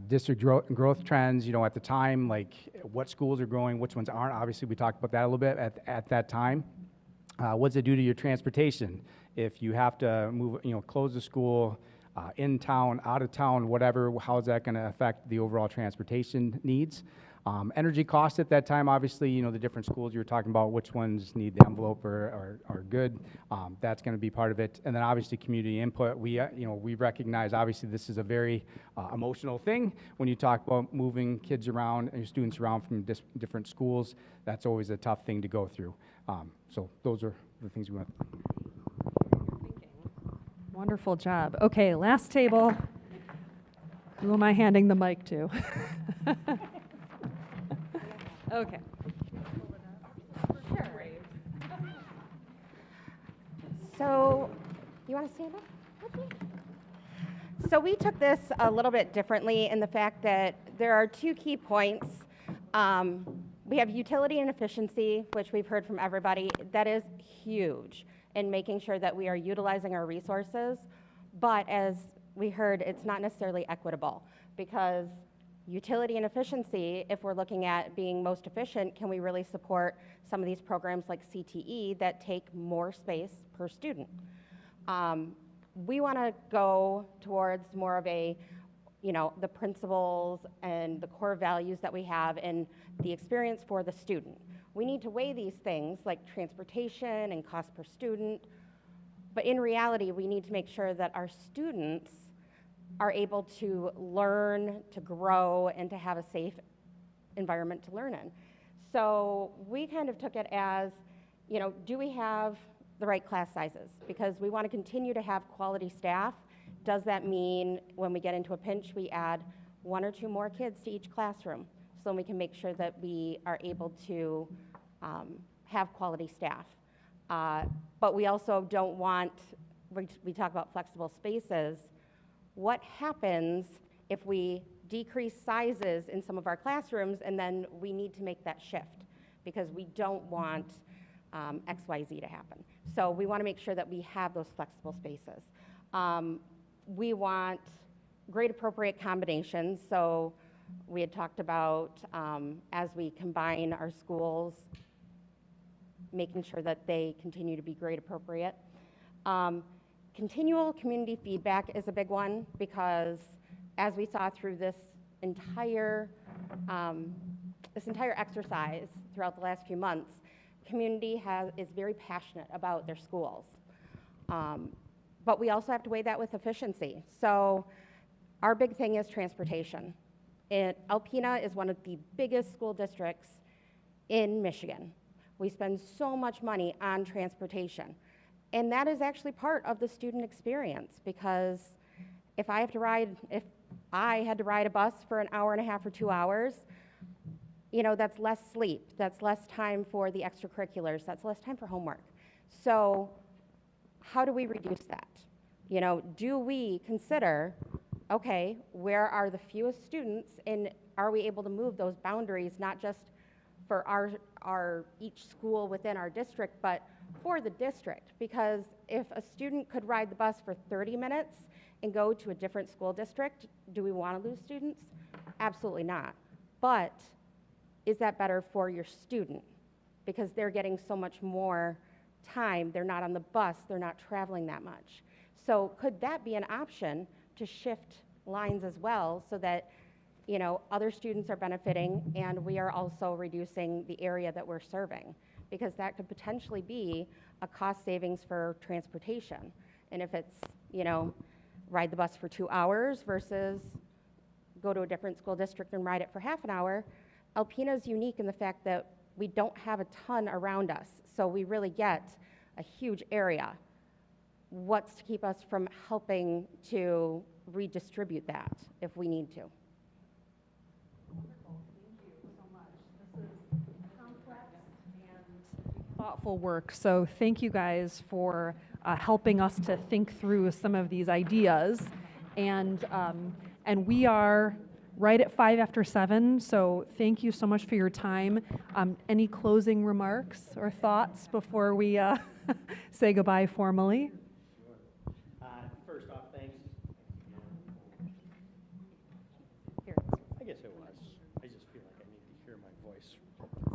District growth trends, at the time, like what schools are growing, which ones aren't. Obviously, we talked about that a little bit at that time. What's it do to your transportation? If you have to move, close the school, in town, out of town, whatever, how's that going to affect the overall transportation needs? Energy costs at that time, obviously, the different schools you were talking about, which ones need the envelope or are good. That's going to be part of it. And then obviously community input. We recognize, obviously, this is a very emotional thing. When you talk about moving kids around and students around from different schools, that's always a tough thing to go through. So those are the things we went through. Wonderful job. Okay, last table. Who am I handing the mic to? Okay. Sure. So, you want to stand up? Okay. So we took this a little bit differently in the fact that there are two key points. We have utility and efficiency, which we've heard from everybody. That is huge in making sure that we are utilizing our resources. But as we heard, it's not necessarily equitable, because utility and efficiency, if we're looking at being most efficient, can we really support some of these programs like CTE that take more space per student? We want to go towards more of a, the principles and the core values that we have and the experience for the student. We need to weigh these things like transportation and cost per student, but in reality, we need to make sure that our students are able to learn, to grow, and to have a safe environment to learn in. So we kind of took it as, do we have the right class sizes? Because we want to continue to have quality staff. Does that mean when we get into a pinch, we add 1 or 2 more kids to each classroom, so we can make sure that we are able to have quality staff? But we also don't want, we talk about flexible spaces. What happens if we decrease sizes in some of our classrooms and then we need to make that shift because we don't want XYZ to happen? So we want to make sure that we have those flexible spaces. We want grade appropriate combinations. So we had talked about as we combine our schools, making sure that they continue to be grade appropriate. Continual community feedback is a big one, because as we saw through this entire exercise throughout the last few months, community is very passionate about their schools. But we also have to weigh that with efficiency. So our big thing is transportation. Alpena is one of the biggest school districts in Michigan. We spend so much money on transportation. And that is actually part of the student experience, because if I had to ride a bus for an hour and a half or 2 hours, that's less sleep, that's less time for the extracurriculars, that's less time for homework. So how do we reduce that? Do we consider, okay, where are the fewest students, and are we able to move those boundaries, not just for our each school within our district, but for the district? Because if a student could ride the bus for 30 minutes and go to a different school district, do we want to lose students? Absolutely not. But is that better for your student? Because they're getting so much more time, they're not on the bus, they're not traveling that much. So could that be an option to shift lines as well so that, you know, other students are benefiting and we are also reducing the area that we're serving? Because that could potentially be a cost savings for transportation. And if it's, you know, ride the bus for 2 hours versus go to a different school district and ride it for half an hour, Alpena is unique in the fact that we don't have a ton around us. So we really get a huge area. What's to keep us from helping to redistribute that if we need to? Thoughtful work. So thank you guys for helping us to think through some of these ideas. And we are right at 7:05. So thank you so much for your time. Any closing remarks or thoughts before we say goodbye formally? First off, thanks. Here. I guess it was. I just feel like I need to hear my voice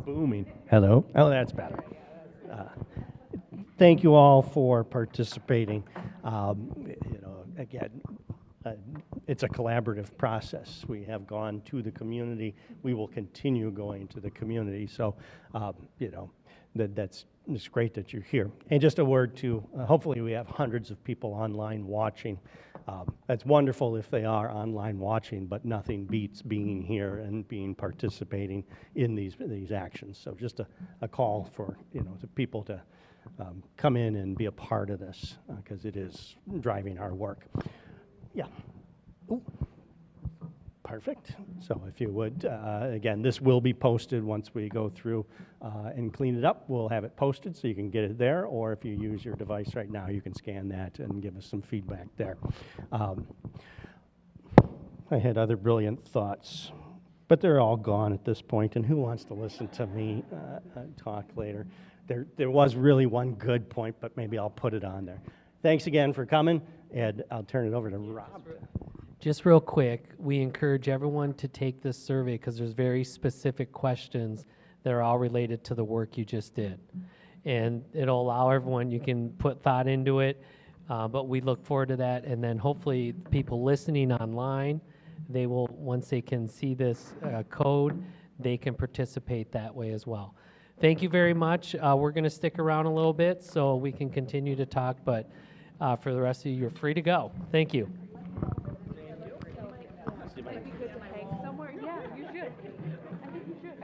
booming. Hello? Oh, that's better. Thank you all for participating. You know, again, it's a collaborative process. We have gone to the community. We will continue going to the community. So, you know, it's great that you're here. And just a word to, hopefully we have hundreds of people online watching. That's wonderful if they are online watching, but nothing beats being here and participating in these actions. So just a call for, you know, to people to come in and be a part of this because it is driving our work. Yeah. Ooh. Perfect. So if you would, again, this will be posted once we go through and clean it up. We'll have it posted so you can get it there, or if you use your device right now, you can scan that and give us some feedback there. I had other brilliant thoughts, but they're all gone at this point, and who wants to listen to me talk later? There was really one good point, but maybe I'll put it on there. Thanks again for coming, and I'll turn it over to Rob. Just real quick, we encourage everyone to take this survey because there's very specific questions that are all related to the work you just did. And it'll allow everyone, you can put thought into it, but we look forward to that. And then hopefully people listening online, they will, once they can see this code, they can participate that way as well. Thank you very much. We're going to stick around a little bit so we can continue to talk, but for the rest of you, you're free to go. Thank you. Somewhere, yeah, you should. I think you should.